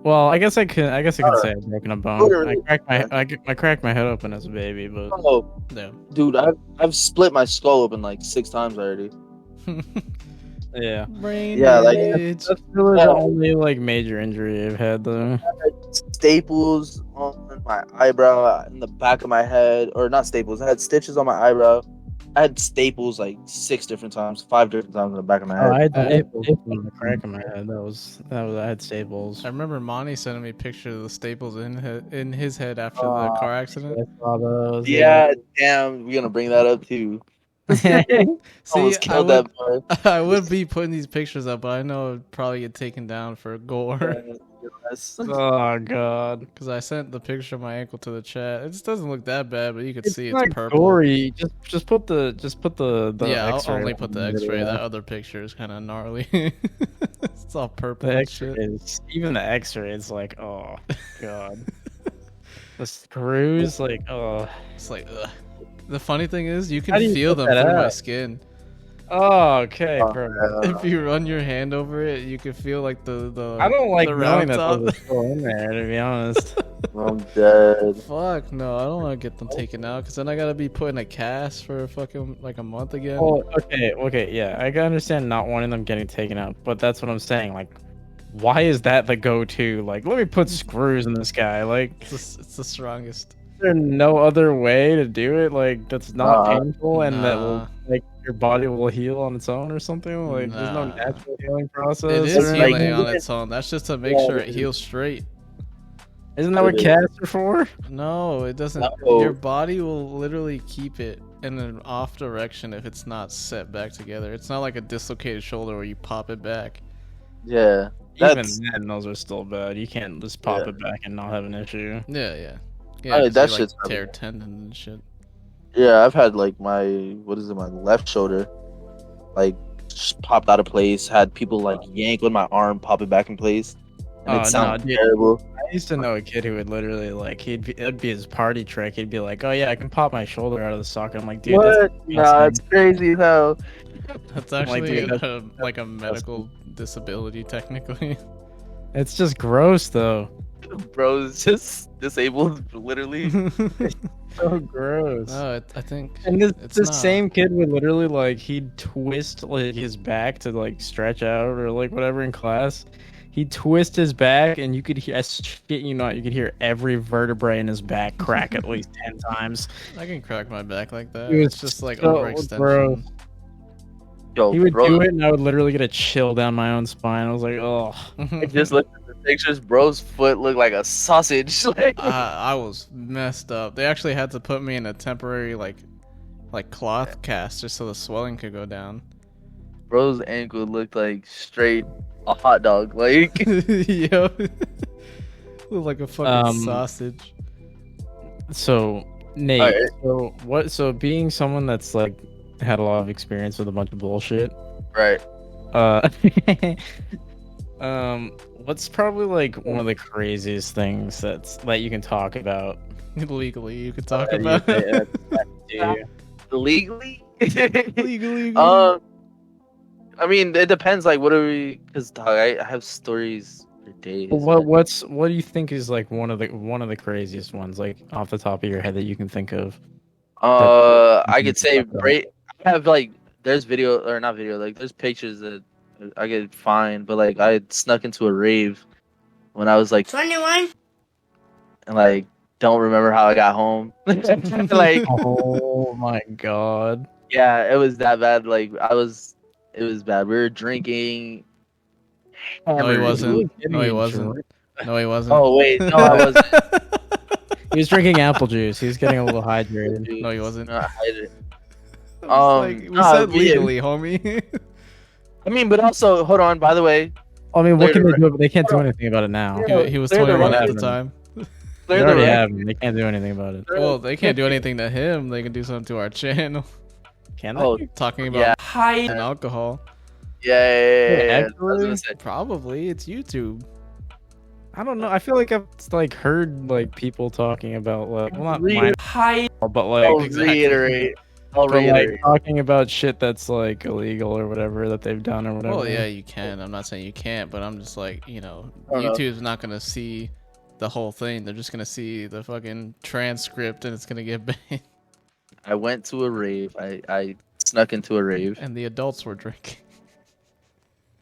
well, I guess I could say I've broken a bone. Literally. I cracked my head open as a baby, but Oh, No. dude, I've split my skull open like 6 times already. yeah. Brain Yeah, like, damage. That's really the only like major injury I've had though. Staples on my eyebrow, in the back of my head, or not staples. I had stitches on my eyebrow. I had staples like 6 different times, 5 different times in the back of my head. I had staples on the crack of my head. That was I had staples. I remember Monty sending me pictures of the staples in his head after the car accident. I saw those. Yeah, damn, we're gonna bring that up too. See, Almost killed that boy. I would be putting these pictures up, but I know it'd probably get taken down for gore. Oh god. Because I sent the picture of my ankle to the chat. It just doesn't look that bad, but you could see not it's purple. gory. Just put the Yeah, I'll X-ray only on put the the X-ray. video. That other picture is kind of gnarly. It's all purple The and X-ray shit. is even the X-ray is like, oh god. The screws, like, oh. It's like, ugh. The funny thing is, you How can do you feel put them that through my out? skin. Oh, okay, perfect. If you run your hand over it, you can feel like the I don't like the knowing round that top. those are still in there, to be honest. I'm dead. Fuck no, I don't want to get them taken out because then I gotta be put in a cast for fucking like a month again. Well, okay, yeah, I can understand not wanting them getting taken out, but that's what I'm saying. Like, why is that the go-to? Like, let me put screws in this guy. Like, It's the strongest. is there no other way to do it? Like, that's not Nah. painful and that will, Nah. like, your body will heal on its own or something? Like, there's no Nah. natural healing process? It is It's or like- healing anything? on its own. That's just to make Yeah, sure it it is. heals straight. Isn't that what It is. casts are for? No, it doesn't. No. Your body will literally keep it in an off direction if it's not set back together. It's not like a dislocated shoulder where you pop it back. Yeah. Even That's then, those are still bad. You can't just pop Yeah. it back and not have an issue. Yeah. Oh, 'cause that you, shit's tear happening. tendon and shit. yeah, I've had like my my left shoulder like just popped out of place, had people like yank on my arm, pop it back in place. And Oh, it sounded dude. terrible. I used to know a kid who would literally like it'd be his party trick. He'd be like, "Oh yeah, I can pop my shoulder out of the socket." I'm like, "Dude, What? Nah, disgusting. it's crazy as hell. That's like, actually dude, like a medical disability technically. it's just gross though." Bro, it's just disabled, literally. So gross. No, I think And it's this not. same kid would literally like he'd twist like his back to like stretch out or like whatever in class. He'd twist his back and you could hear, I shit you not, you could hear every vertebrae in his back crack at least 10 times. I can crack my back like that. It was It's just like so overextension. gross. Yo, He would bro, do it and I would literally get a chill down my own spine. I was like, oh. I just looked at the pictures. Bro's foot looked like a sausage. Like, I was messed up. They actually had to put me in a temporary like cloth cast just so the swelling could go down. Bro's ankle looked like straight a hot dog. Like, Yo, looked like a fucking Um, sausage. So, Nate, Alright. so being someone that's like had a lot of experience with a bunch of bullshit, right. uh, what's probably like one of the craziest things that you can talk about? Legally, you could talk Yeah, about. yeah. Legally? Legally. I mean, it depends. Like, what are we? Because I have stories for days. What do you think is like one of the craziest ones, like off the top of your head that you can think of? I could say I have like there's video or not video, like there's pictures that I could find, but like I snuck into a rave when I was like 21. and like don't remember how I got home. Like, Oh my god! yeah, it was that bad. Like it was bad. We were drinking. No, he hammered. wasn't. Getting No, he in wasn't. drunk. No, he wasn't. Oh wait, no, I wasn't. He was drinking apple juice. He was getting a little hydrated. No, he wasn't. No, I didn't. We said legally, homie. I mean, but also, hold on. By the way, I mean, what can they Clear do? They can't do anything about it now. He was Clear the 21 at the record. time. They clear the already record. have him. They can't do anything about it. Well, they can't do anything to him. They can do something to our channel. Can they? Oh, Talking yeah. about and alcohol. Yeah. I was gonna say. Probably. It's YouTube. I don't know. I feel like I've heard people talking about well, not Reiterate. mine, but I'll exactly. reiterate. I'll but, reiterate. talking about shit that's illegal or whatever that they've done or whatever. Well, yeah, you can. I'm not saying you can't, but I'm just don't know. YouTube's not gonna see the whole thing. They're just gonna see the fucking transcript, and it's gonna get banned. I went to a rave. I snuck into a rave, And the adults were drinking.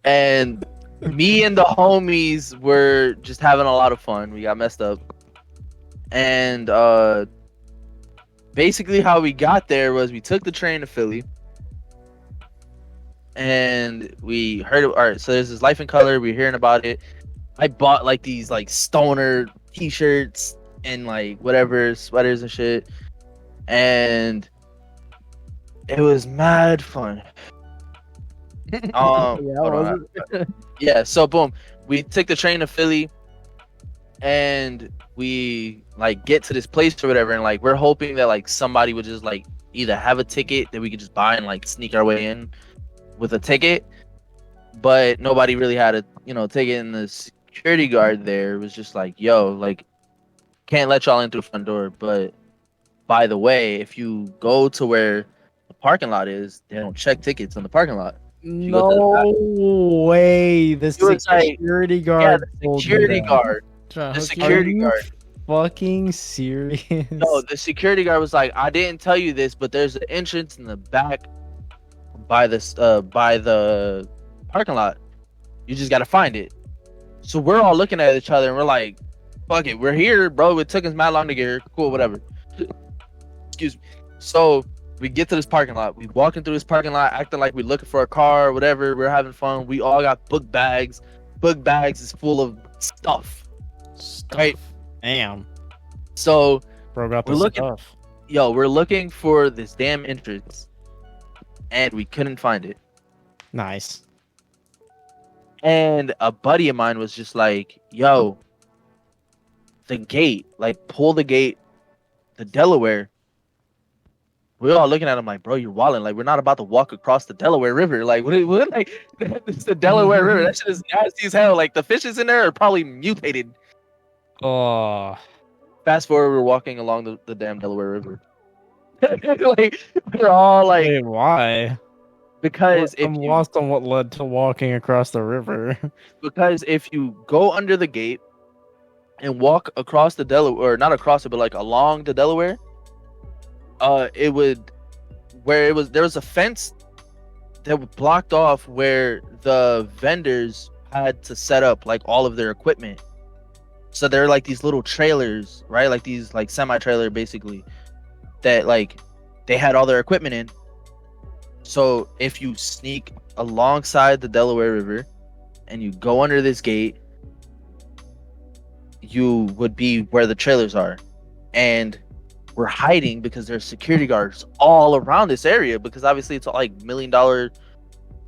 and me and the homies were just having a lot of fun. We got messed up, and basically how we got there was we took the train to Philly, and we heard. All right, so there's this Life in Color. We're hearing about it. I bought these stoner t-shirts and whatever sweaters and shit, and it was mad fun. Hold on. Yeah, so boom, we took the train to Philly, and we get to this place or whatever, and we're hoping that somebody would just either have a ticket that we could just buy and sneak our way in with a ticket, but nobody really had a ticket, and the security guard there was just yo, can't let y'all in through the front door, but by the way, if you go to where the parking lot is, they don't check tickets on the parking lot. No way. The He was like- security Yeah, guard. the told you security that. guard. Trying The to hook you security Are you guard. Fucking serious? No, the security guard was like, I didn't tell you this, but there's an entrance in the back by the parking lot. You just gotta find it. So we're all looking at each other and we're like, fuck it, we're here, bro. It took us mad long to get here. Cool, whatever. Excuse me. So we get to this parking lot. We walking through this parking lot, acting like we're looking for a car or whatever. We're having fun. We all got book bags. Book bags is full of stuff. Stuff. Right. Damn. So Bro got We're the looking- stuff. we're looking for this damn entrance, and we couldn't find it. Nice. And a buddy of mine was just like, yo, the gate, pull the gate, the Delaware. We're all looking at him like, bro, you're wilding. We're not about to walk across the Delaware River. What it's the Delaware River. That shit is nasty as hell. The fishes in there are probably mutated. Oh. Fast forward, we're walking along the damn Delaware River. We're all Wait, why? because if I'm you lost on what led to walking across the river. Because if you go under the gate and walk across the Delaware, or not across it, but along the Delaware, there was a fence that was blocked off where the vendors had to set up all of their equipment. So they're these little trailers, right? These semi-trailer basically that they had all their equipment in. So if you sneak alongside the Delaware River and you go under this gate, you would be where the trailers are. And we're hiding because there's security guards all around this area, because obviously it's all $1 million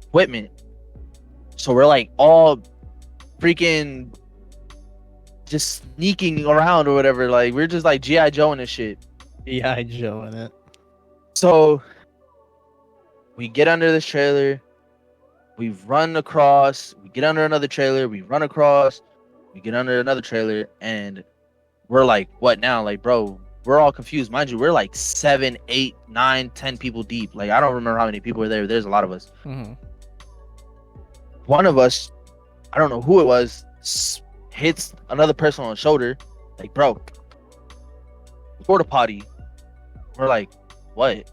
equipment. So we're all freaking just sneaking around or whatever. We're just G.I. Joe and this shit. G.I. Joe in it. So we get under this trailer, we run across, we get under another trailer, we run across, we get under another trailer, and we're what now? Bro, we're all confused. Mind you, we're 7, 8, 9, 10 people deep. I don't remember how many people were there. There's a lot of us. Mm-hmm. One of us, I don't know who it was, hits another person on the shoulder. Bro, porta potty. We're what?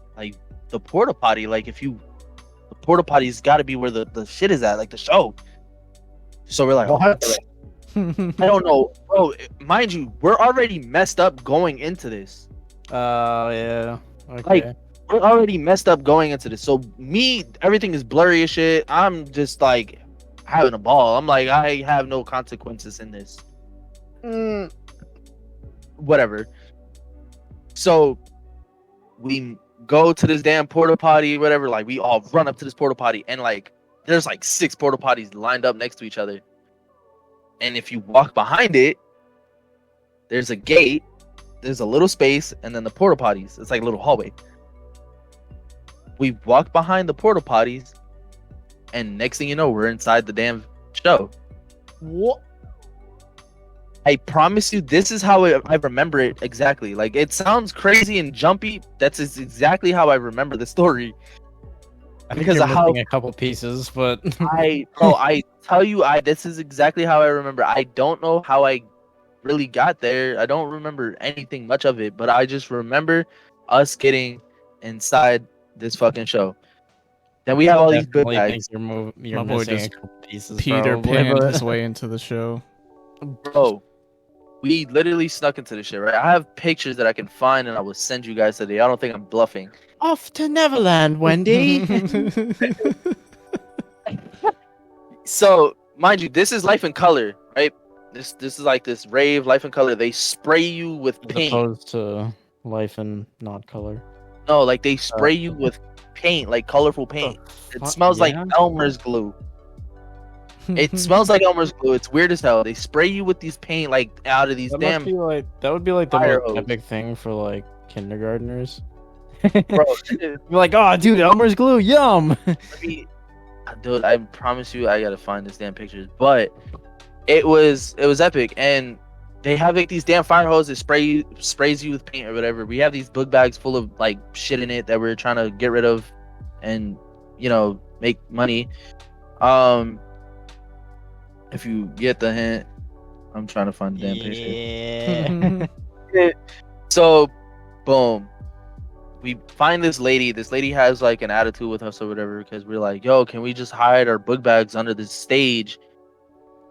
The porta potty, the porta potty's got to be where the shit is at, the show. So we're What? I don't know, bro. Mind you, we're already messed up going into this. Yeah. Okay. We're already messed up going into this. So everything is blurry as shit. I'm just having a ball. I'm I have no consequences in this. Whatever. So we go to this damn porta potty, whatever. Like we all run up to this porta potty, and like there's like 6 porta potties lined up next to each other. And if you walk behind it, there's a gate, there's a little space, and then the porta potties. It's like a little hallway. We walk behind the porta potties, and next thing you know, we're inside the damn show. What? I promise you, this is how I remember it exactly. Like, it sounds crazy and jumpy. That's exactly how I remember the story. I think Because you're of how missing a couple pieces, but I tell you, this is exactly how I remember. I don't know how I really got there. I don't remember anything much of it, but I just remember us getting inside this fucking show. Then we have all these good definitely bags. think you're My boy missing a just couple pieces. Peter probably, Pan but- his way into the show. Bro, we literally snuck into this shit, right? I have pictures that I can find and I will send you guys today. I don't think I'm bluffing. Off to Neverland, Wendy. So, mind you, this is Life in Color, right? This is like this rave Life in Color. They spray you with As paint. opposed to life in not color. No, like they spray you with paint, like colorful paint. It fuck, smells like yeah? Elmer's glue. It smells like Elmer's glue. It's weird as hell. They spray you with these paint like out of these That damn would be like the fire most hose. epic thing for like kindergartners. bro. You're like, oh, dude, Elmer's glue, yum. Dude, I promise you, I gotta find this damn pictures. But it was epic, and they have like these damn fire hoses that sprays you with paint or whatever. We have these book bags full of like shit in it that we're trying to get rid of, and make money. If you get the hint, I'm trying to find the damn picture. Yeah. So, boom. We find this lady. This lady has like an attitude with us or whatever because we're like, yo, can we just hide our book bags under this stage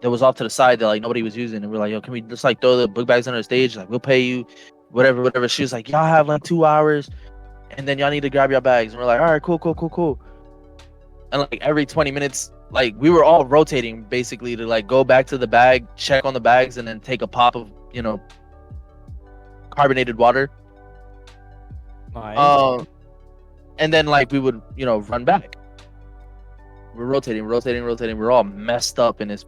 that was off to the side that like nobody was using? And we're like, yo, can we just like throw the book bags under the stage? Like, we'll pay you, whatever. She was like, y'all have like 2 hours and then y'all need to grab your bags. And we're like, all right, cool. And like every 20 minutes, like we were all rotating basically to like go back to the bag, check on the bags, and then take a pop of, carbonated water. Nice. And then like we would, run back. We're rotating. We're all messed up in this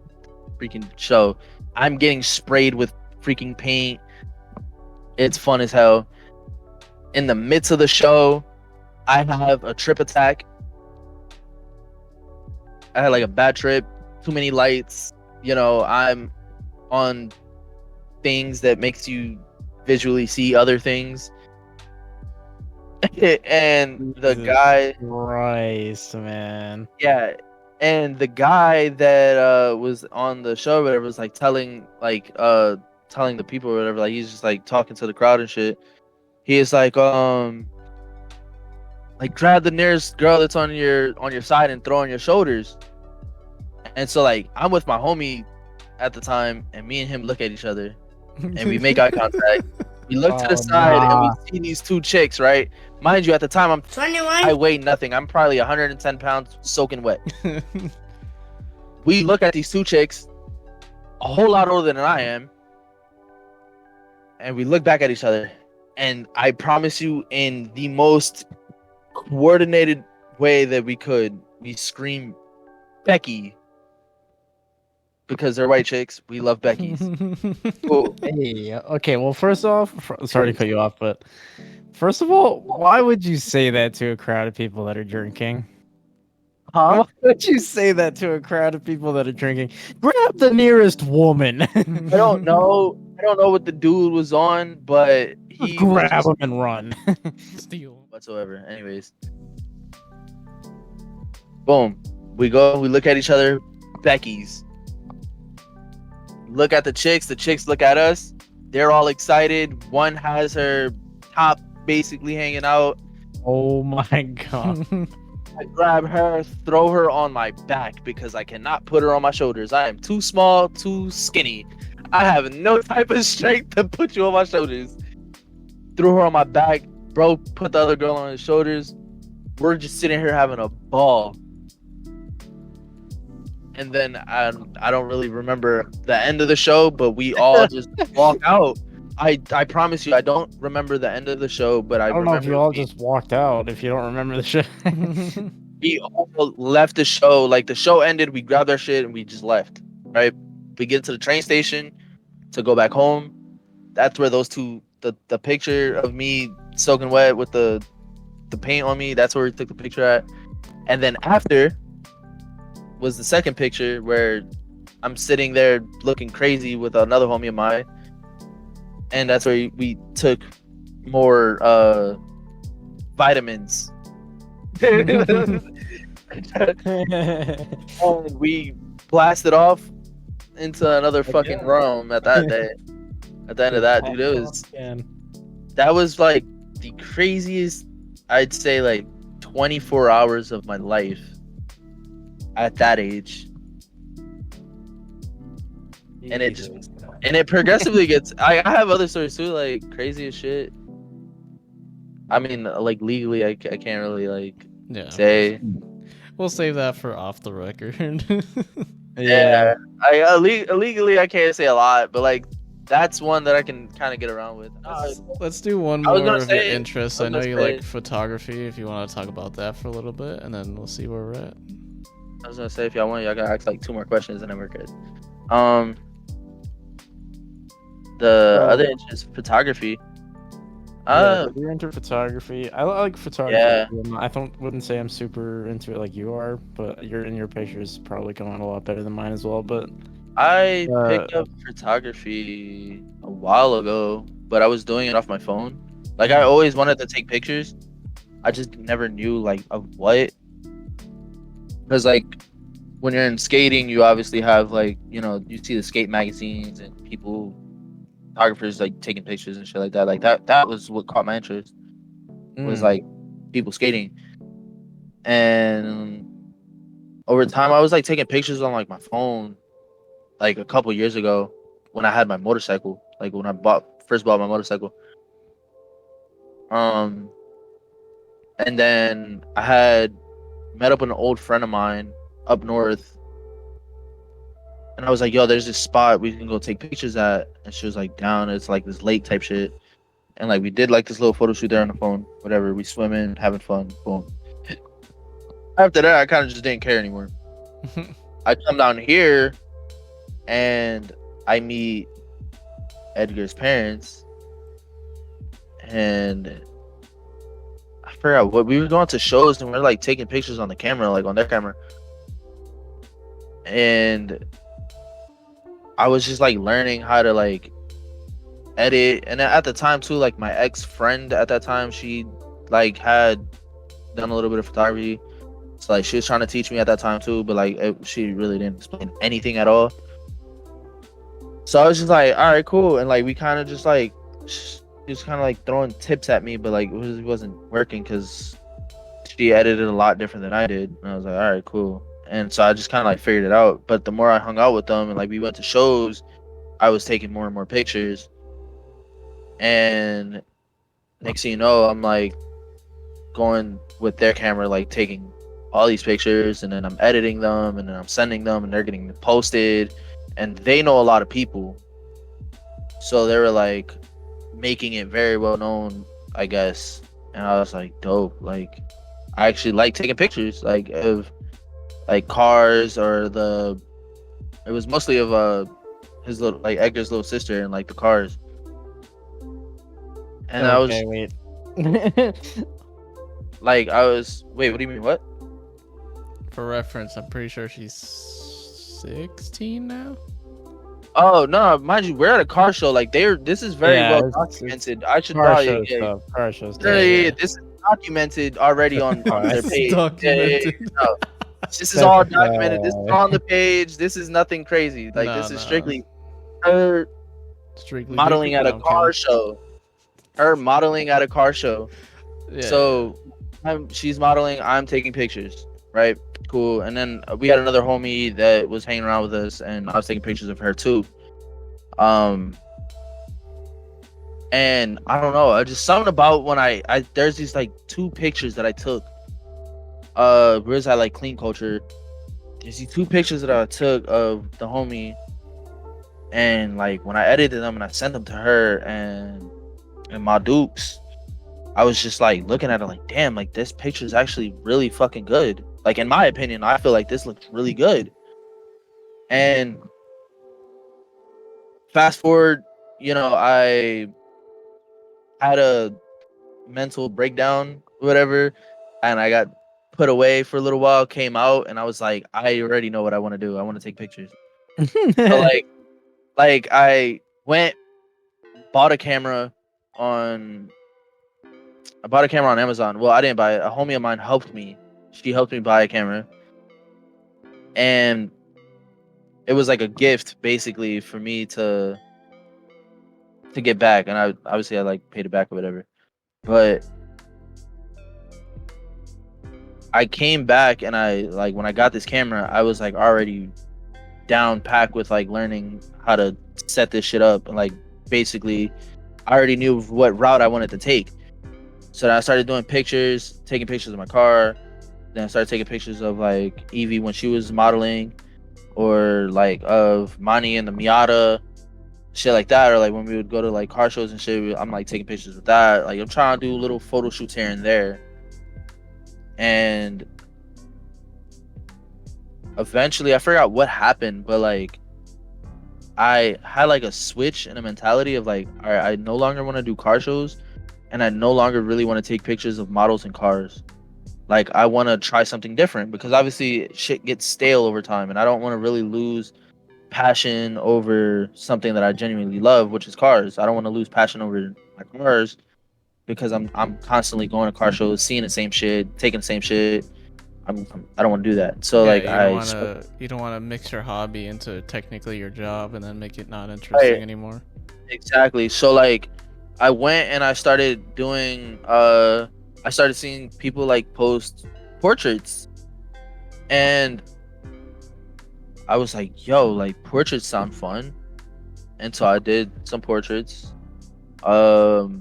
freaking show. I'm getting sprayed with freaking paint. It's fun as hell. In the midst of the show, I have a trip attack. I had like a bad trip, too many lights. I'm on things that makes you visually see other things. And the Jesus guy, Christ, man. yeah, and the guy that was on the show, or whatever, was like telling the people or whatever, like he's just like talking to the crowd and shit. He is like grab the nearest girl that's on your side and throw on your shoulders. And so like I'm with my homie at the time, and me and him look at each other and we make eye contact. We look to the side and we see these 2 chicks, right? Mind you, at the time I 21. weigh nothing. I'm probably 110 pounds soaking wet. We look at these 2 chicks, a whole lot older than I am, and we look back at each other. And I promise you, in the most coordinated way that we could, we scream, Becky. Because they're white chicks. We love Becky's. Cool. Hey, okay, well, first off, sorry to cut you off, but first of all, why would you say that to a crowd of people that are drinking? Huh? Why would you say that to a crowd of people that are drinking? Grab the nearest woman. I don't know. I don't know what the dude was on, but he was Grab just him and run. Steal. whatsoever. Anyways. Boom. We go, we look at each other. Becky's. Look at the chicks look at us. They're all excited. One has her top basically hanging out. Oh my god. I grab her, throw her on my back because I cannot put her on my shoulders. I am too small, too skinny. I have no type of strength to put you on my shoulders. Threw her on my back. Bro, put the other girl on his shoulders. We're just sitting here having a ball. And then I don't really remember the end of the show, but we all just walk out. I promise you, I don't remember the end of the show, but I I don't know if remember you all just walked out if you don't remember the show. we all left the show. Like the show ended, we grabbed our shit and we just left. Right? We get to the train station to go back home. That's where those two, the picture of me soaking wet with the paint on me. That's where we took the picture at. And then after was the second picture where I'm sitting there looking crazy with another homie of mine. And that's where we took more vitamins. And we blasted off into another fucking realm at that day. At the end of that, dude, that was like the craziest, I'd say, like 24 hours of my life at that age. And it progressively gets. I have other stories too, like crazy as shit. I mean, like legally, I can't really like say. We'll save that for off the record. Yeah, I illegally I can't say a lot, but like that's one that I can kind of get around with. Let's do one more of your interests. I know you like photography. If you want to talk about that for a little bit, and then we'll see where we're at. I was gonna say, if y'all want, y'all gotta ask like 2 more questions, and then we're good. The other interest, photography. You're into photography. I like photography. Yeah. I wouldn't say I'm super into it like you are, but your pictures probably come out a lot better than mine as well. But I picked up photography a while ago, but I was doing it off my phone. Like I always wanted to take pictures. I just never knew like of what. Because like when you're in skating, you obviously have like, you know, you see the skate magazines and photographers like taking pictures and shit like that. Like that was what caught my interest. Was like people skating. And over time I was like taking pictures on like my phone like a couple years ago when I had my motorcycle. Like when I first bought my motorcycle. And then I had met up with an old friend of mine up north. And I was like, yo, there's this spot we can go take pictures at. And she was like, down. It's like this lake type shit. And like we did like this little photo shoot there on the phone. Whatever. We swimming, having fun. Boom. After that, I kind of just didn't care anymore. I come down here and I meet Edgar's parents. And I forgot what we were going to shows and we were like taking pictures on the camera, like on their camera. And I was just like learning how to like edit. And at the time too, like my ex-friend at that time, she like had done a little bit of photography. So like she was trying to teach me at that time too, but like she really didn't explain anything at all. So I was just like, all right, cool. And like we kind of just like throwing tips at me, but like it wasn't working because she edited a lot different than I did. And I was like, all right, cool. And so I just kind of like figured it out. But the more I hung out with them and like we went to shows, I was taking more and more pictures. And next thing you know, I'm like going with their camera, like taking all these pictures, and then I'm editing them, and then I'm sending them, and they're getting posted. And they know a lot of people, so they were like making it very well known, I guess. And I was like, dope. Like I actually like taking pictures, like of like cars, or it was mostly of his little, like Edgar's little sister, and like the cars. And wait. Like I was wait, what do you mean, what? For reference, I'm pretty sure she's 16 now. Oh no, mind you, we're at a car show. Like this is very well documented. I should tell you. Car shows. Yeah, this is documented already on their page. Documented. No, this is all documented. This is on the page. This is nothing crazy. Like this is strictly her modeling at a car show. Her modeling at a car show. Yeah. So she's modeling. I'm taking pictures. Right. Cool. And then we had another homie that was hanging around with us, and I was taking pictures of her too. And I don't know, just something about when I there's these like 2 pictures that I took. Where's that, like Clean Culture? There's these 2 pictures that I took of the homie, And like when I edited them and I sent them to her and my Dukes, I was just like looking at it like, damn, like this picture is actually really fucking good. Like in my opinion, I feel like this looks really good. And fast forward, I had a mental breakdown, whatever, and I got put away for a little while, came out, and I was like, I already know what I want to do. I want to take pictures. So like I went, bought a camera on Amazon. Well, I didn't buy it. A homie of mine helped me. She helped me buy a camera. And it was like a gift basically for me to get back. And I like paid it back or whatever. But I came back and I like when I got this camera, I was like already down packed with like learning how to set this shit up, and like basically I already knew what route I wanted to take. So then I started doing pictures, taking pictures of my car. Then I started taking pictures of like Evie when she was modeling, or like of Mani and the Miata, shit like that. Or like when we would go to like car shows and shit, I'm like taking pictures with that. Like I'm trying to do little photo shoots here and there. And eventually I forgot what happened, but like I had like a switch in a mentality of like, all right, I no longer want to do car shows, and I no longer really want to take pictures of models and cars. Like I want to try something different, because obviously shit gets stale over time, and I don't want to really lose passion over something that I genuinely love, which is cars. I don't want to lose passion over my cars because I'm constantly going to car shows, seeing the same shit, taking the same shit. I don't want to do that. So like you don't want to mix your hobby into technically your job and then make it not interesting anymore. Exactly. So like I went and I started doing I started seeing people like post portraits, and I was like, yo, like portraits sound fun. And so I did some portraits. What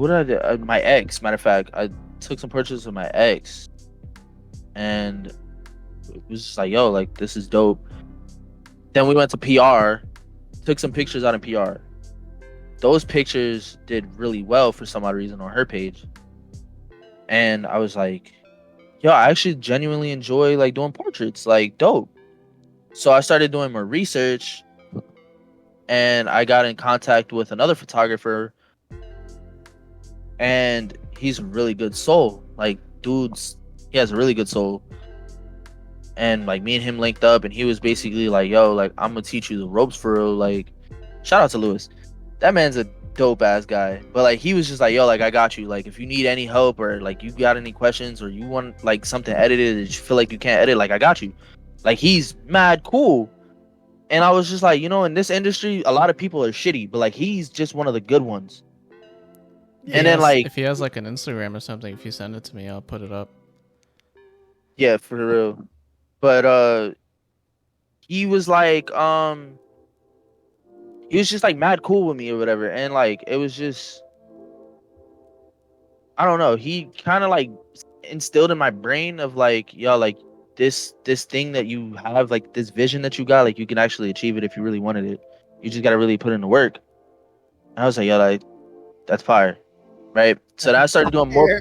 did I do? My ex, matter of fact, I took some pictures of my ex, and it was just like, yo, like this is dope. Then we went to PR, took some pictures out in PR. Those pictures did really well for some odd reason on her page, and I was like, yo, I actually genuinely enjoy like doing portraits, like dope. So I started doing more research, and I got in contact with another photographer, and he's a really good soul. Like, he has a really good soul. And like me and him linked up, and he was basically like, yo, like I'm gonna teach you the ropes for real. Like, shout out to Lewis. That man's a dope ass guy. But like he was just like, yo, like I got you. Like if you need any help, or like you got any questions, or you want like something edited that you feel like you can't edit, like I got you. Like he's mad cool. And I was just like, in this industry, a lot of people are shitty, but like he's just one of the good ones. And then like if he has like an Instagram or something, if you send it to me, I'll put it up. Yeah, for real. But he was like he was just like mad cool with me or whatever, and like it was just, I don't know, he kind of like instilled in my brain of like, yo, like this thing that you have, like this vision that you got, like you can actually achieve it if you really wanted it. You just gotta really put in the work. And I was like, yo, like that's fire, right? So then I started doing more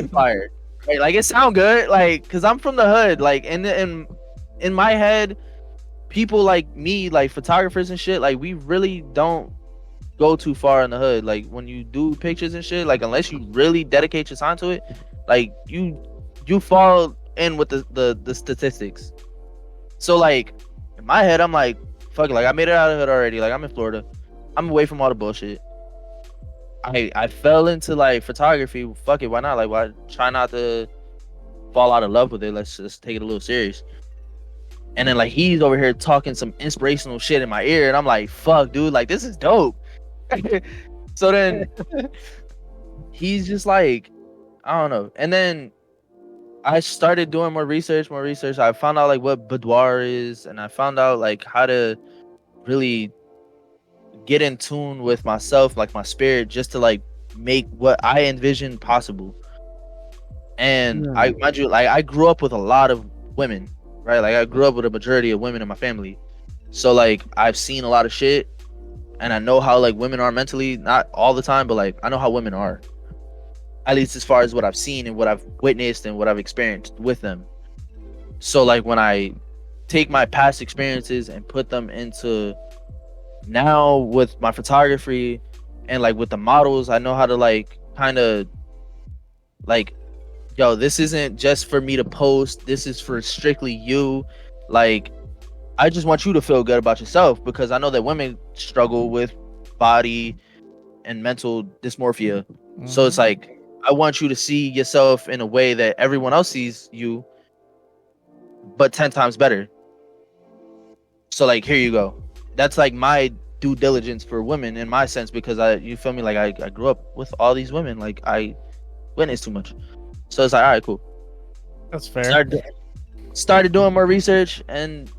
fire, right? Like it sound good, like because I'm from the hood, like in my head, people like me, like photographers and shit, like we really don't go too far in the hood. Like when you do pictures and shit, like unless you really dedicate your time to it, like you fall in with the statistics. So like in my head, I'm like, fuck it, like I made it out of the hood already. Like I'm in Florida, I'm away from all the bullshit. I fell into like photography. Fuck it, why not? Like why try not to fall out of love with it? Let's just take it a little serious. And then like he's over here talking some inspirational shit in my ear, and I'm like, fuck, dude, like this is dope. So then he's just like, I don't know. And then I started doing more research. I found out like what boudoir is, and I found out like how to really get in tune with myself, like my spirit, just to like make what I envision possible. And mind you, like I grew up with a lot of women, right? Like I grew up with a majority of women in my family. So like I've seen a lot of shit, and I know how like women are mentally, not all the time, but like I know how women are. At least as far as what I've seen and what I've witnessed and what I've experienced with them. So like when I take my past experiences and put them into now with my photography and like with the models, I know how to like kind of like, yo, this isn't just for me to post, this is for strictly you. Like I just want you to feel good about yourself, because I know that women struggle with body and mental dysmorphia. So it's like I want you to see yourself in a way that everyone else sees you, but 10 times better. So like, here you go. That's like my due diligence for women in my sense, because you feel me? Like I grew up with all these women. Like I witnessed too much. So it's like, all right, cool. That's fair. Started doing more research, and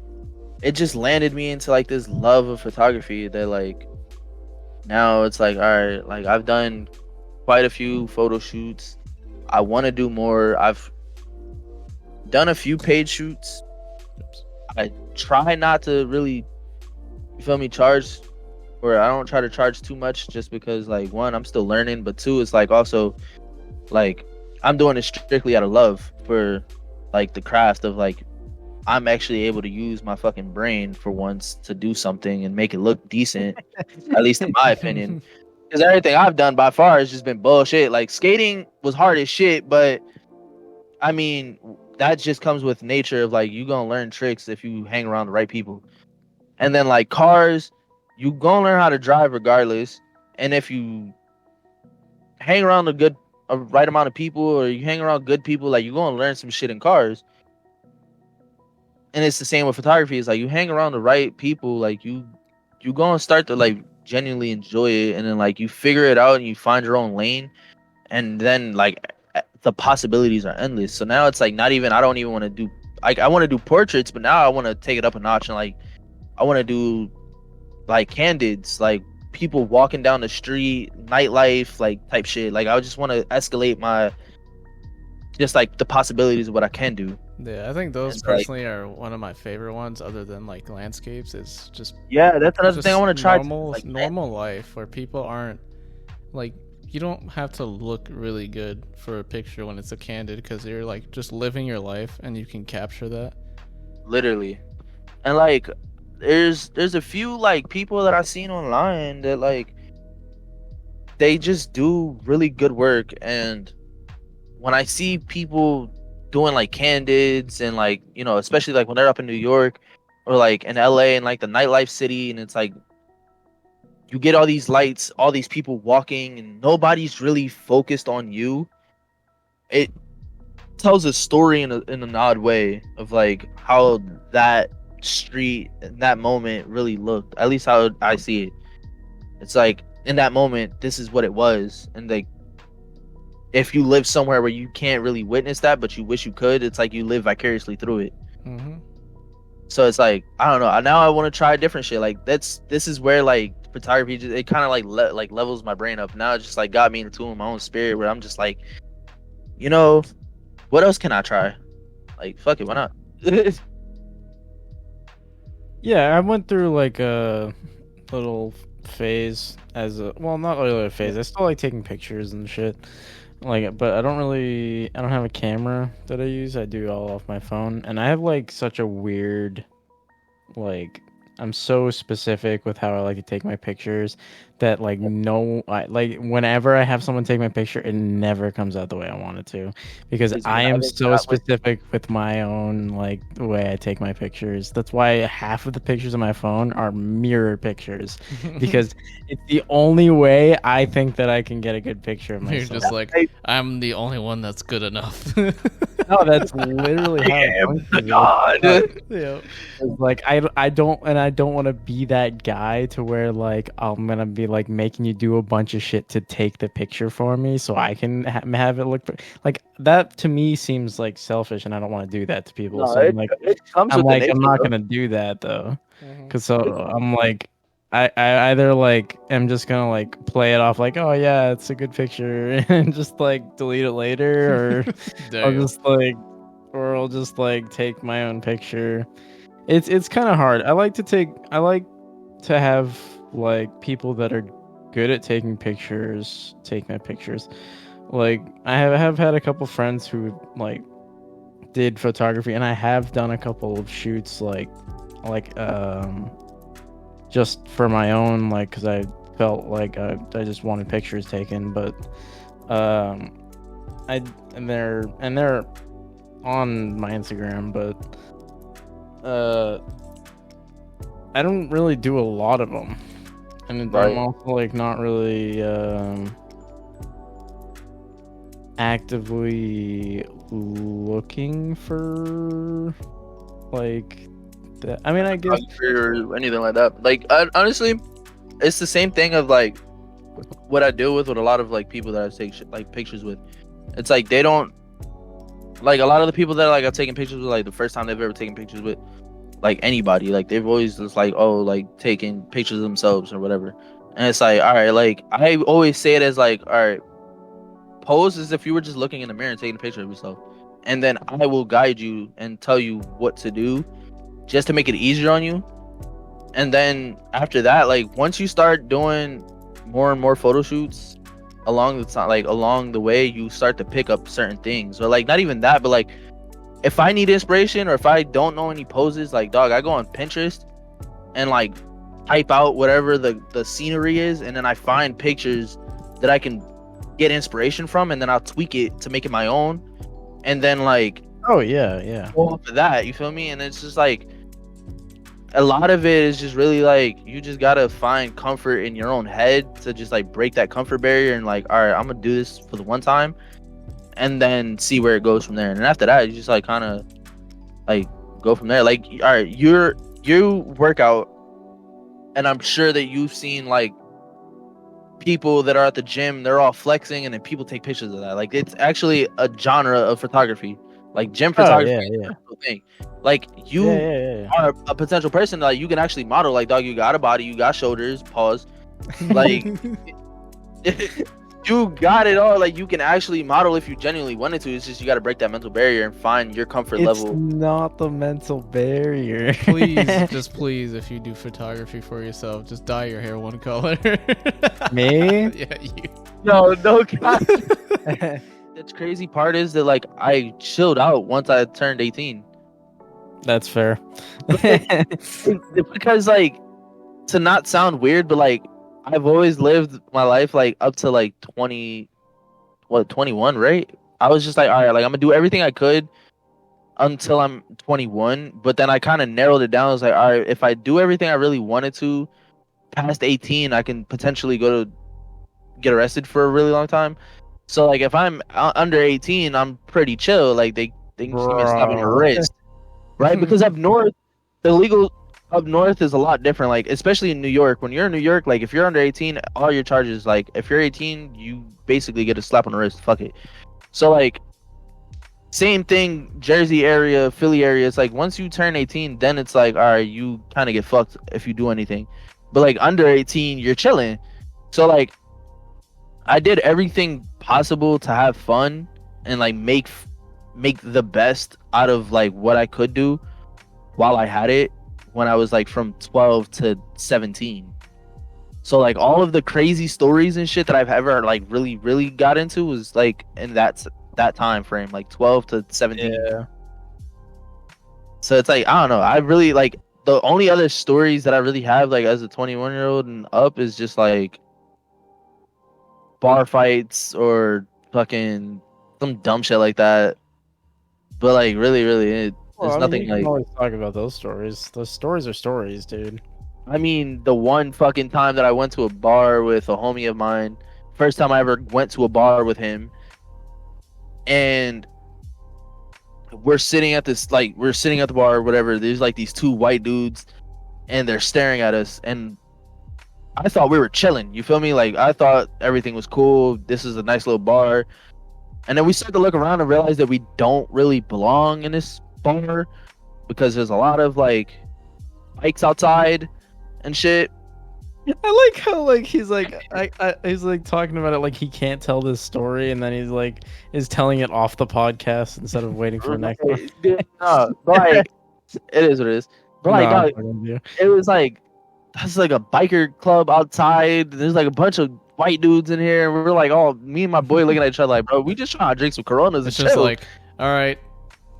it just landed me into like this love of photography that like now it's like, all right, like I've done quite a few photo shoots. I want to do more. I've done a few paid shoots. I try not to really, you feel me, charge, or I don't try to charge too much, just because like, one, I'm still learning, but two, it's like also like I'm doing it strictly out of love for like the craft of like I'm actually able to use my fucking brain for once to do something and make it look decent, at least in my opinion. Because everything I've done by far has just been bullshit. Like skating was hard as shit, but I mean that just comes with nature of like you gonna learn tricks if you hang around the right people. And then like cars, you gonna learn how to drive regardless. And if you hang around a right amount of people, or you hang around good people, like you're gonna learn some shit in cars. And it's the same with photography. It's like you hang around the right people, like you gonna start to like genuinely enjoy it, and then like you figure it out and you find your own lane, and then like the possibilities are endless. So now it's like not even, I don't even want to do, like I want to do portraits, but now I want to take it up a notch, and like I want to do like candids, like people walking down the street, nightlife, like type shit. Like I just want to escalate my, just like the possibilities of what I can do. Yeah, I think those It's personally are one of my favorite ones, other than like landscapes. It's just Yeah, that's another just thing I want to try. normal life where people aren't like, you don't have to look really good for a picture when it's a candid, because you're like just living your life and you can capture that. Literally. And like there's a few like people that I've seen online that like they just do really good work, and when I see people doing like candids and like, you know, especially like when they're up in New York or like in LA and like the nightlife city, and it's like you get all these lights, all these people walking, and nobody's really focused on you. It tells a story in an odd way of like how that street in that moment really looked, at least how I see it. It's like in that moment this is what it was, and like if you live somewhere where you can't really witness that but you wish you could, it's like you live vicariously through it. So it's like, I don't know, now I want to try different shit. Like this is where like photography just, it kind of like levels my brain up. Now it just like got me into my own spirit, where I'm just like, you know, what else can I try? Like fuck it, why not? Yeah, I went through like a little phase as a, well, not really a phase. I still like taking pictures and shit. Like, but I don't have a camera that I use. I do all off my phone, and I have like such a weird, like, I'm so specific with how I like to take my pictures that like like whenever I have someone take my picture, it never comes out the way I want it to, because I am so specific with my own like the way I take my pictures. That's why half of the pictures on my phone are mirror pictures, because it's the only way I think that I can get a good picture of myself. You're just like, I'm the only one that's good enough. No, that's literally how it functions. God. Yeah. It's like I don't want to be that guy to where like I'm gonna be like making you do a bunch of shit to take the picture for me so I can have it look like that. To me seems like selfish, and I don't want to do that to people. No, So I'm like, comes I'm with the like, I'm nature, not bro. gonna do that though, because so I'm like, I either like am just gonna like play it off like, oh yeah, it's a good picture, and just like delete it later, or I'll just like take my own picture. It's kind of hard. I like to have like people that are good at taking pictures, take my pictures. Like I have had a couple friends who like did photography, and I have done a couple of shoots like just for my own, like because I felt like I just wanted pictures taken, but they're on my Instagram, but I don't really do a lot of them, and Right. I'm also like not really actively looking for like that. I mean, I guess or anything like that. Like, honestly, it's the same thing of like what I deal with a lot of like people that I take like pictures with. It's like they don't like a lot of the people that like I've taken pictures with, like the first time they've ever taken pictures with like anybody, like they've always just like, oh, like taking pictures of themselves or whatever. And it's like, all right, like I always say it as like, all right, pose as if you were just looking in the mirror and taking a picture of yourself, and then I will guide you and tell you what to do just to make it easier on you. And then after that, like once you start doing more and more photo shoots along the time, like along the way, you start to pick up certain things. Or like not even that, but like if I need inspiration or if I don't know any poses, like dog, I go on Pinterest and like type out whatever the scenery is, and then I find pictures that I can get inspiration from, and then I'll tweak it to make it my own, and then like oh yeah. go off of that, you feel me? And it's just like a lot of it is just really like you just gotta find comfort in your own head to just like break that comfort barrier and like, all right, I'm gonna do this for the one time and then see where it goes from there. And after that, you just like kind of like go from there. Like, all right, you work out, and I'm sure that you've seen like people that are at the gym, they're all flexing, and then people take pictures of that. Like it's actually a genre of photography. Like gym photography is a real thing. Like you are a potential person that like, you can actually model. Like dog, you got a body, you got shoulders, pause. Like you got it all. Like you can actually model if you genuinely wanted to. It's just you got to break that mental barrier and find your comfort level. It's not the mental barrier. Please, if you do photography for yourself, just dye your hair one color. Me? Yeah, you. No, God. The crazy part is that like I chilled out once I turned 18. That's fair. Because like, to not sound weird, but like I've always lived my life like up to like 21, right? I was just like, all right, like I'm gonna do everything I could until I'm 21, but then I kind of narrowed it down. I was like, all right, if I do everything I really wanted to past 18, I can potentially go to get arrested for a really long time. So like if I'm under 18, I'm pretty chill. Like they can just give me a slap on the wrist, right? Because up north, the legal up north is a lot different. Like especially in New York, when you're in New York, like if you're under 18, all your charges, like if you're 18, you basically get a slap on the wrist. Fuck it. So like same thing, Jersey area, Philly area. It's like once you turn 18, then it's like, all right, you kind of get fucked if you do anything. But like under 18, you're chilling. So like I did everything possible to have fun and like make the best out of like what I could do while I had it when I was like from 12 to 17. So like all of the crazy stories and shit that I've ever like really got into was like in that time frame, like 12 to 17. Yeah. So it's like, I don't know, I really like the only other stories that I really have like as a 21-year-old and up is just like bar fights or fucking some dumb shit like that. But like really there's nothing you like can always talk about those stories. Those stories are stories, dude. I mean, the one fucking time that I went to a bar with a homie of mine, first time I ever went to a bar with him, and we're sitting at the bar or whatever. There's like these two white dudes, and they're staring at us, and I thought we were chilling. You feel me? Like I thought everything was cool. This is a nice little bar, and then we start to look around and realize that we don't really belong in this bar because there's a lot of like bikes outside and shit. I like how like he's like he's like talking about it like he can't tell this story, and then he's like is telling it off the podcast instead of waiting for the next one. No, like it is what it is. But like, No, I'm dog, fucking with you. it was like that's like a biker club outside. There's like a bunch of white dudes in here, and we're like, all me and my boy looking at each other like, bro, we just trying to drink some Coronas It's and just chill. like, all right,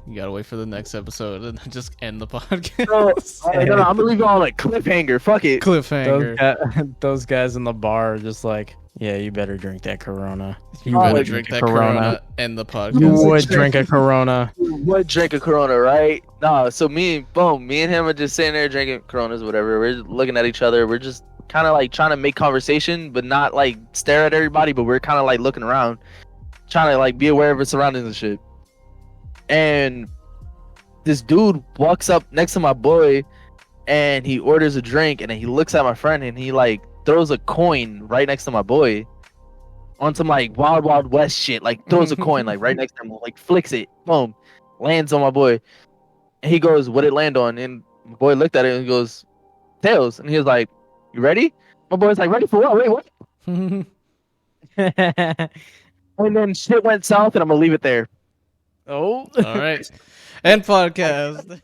you gotta wait for the next episode and then just end the Bro, podcast. I'm like, no, I'm gonna leave you on like cliffhanger. Fuck it. Cliffhanger. Those guys in the bar are just like, yeah, you better drink that Corona. You Oh, Better like, drink that Corona. End the You podcast. would drink a Corona. Would drink a Corona, right? No, so me and him are just sitting there drinking Coronas, whatever. We're just looking at each other. We're just kind of like trying to make conversation, but not like stare at everybody. But we're kind of like looking around, trying to like be aware of our surroundings and shit. And this dude walks up next to my boy, and he orders a drink, and then he looks at my friend, and he like throws a coin right next to my boy on some like Wild Wild West shit. Like throws a coin like right next to him, like flicks it, boom, lands on my boy. And he goes, "What it land on?" And my boy looked at it and he goes, "Tails." And he was like, "You ready?" My boy's like, "Ready for what? Wait, what?" And then shit went south, and I'm gonna leave it there. Oh. All right. End podcast.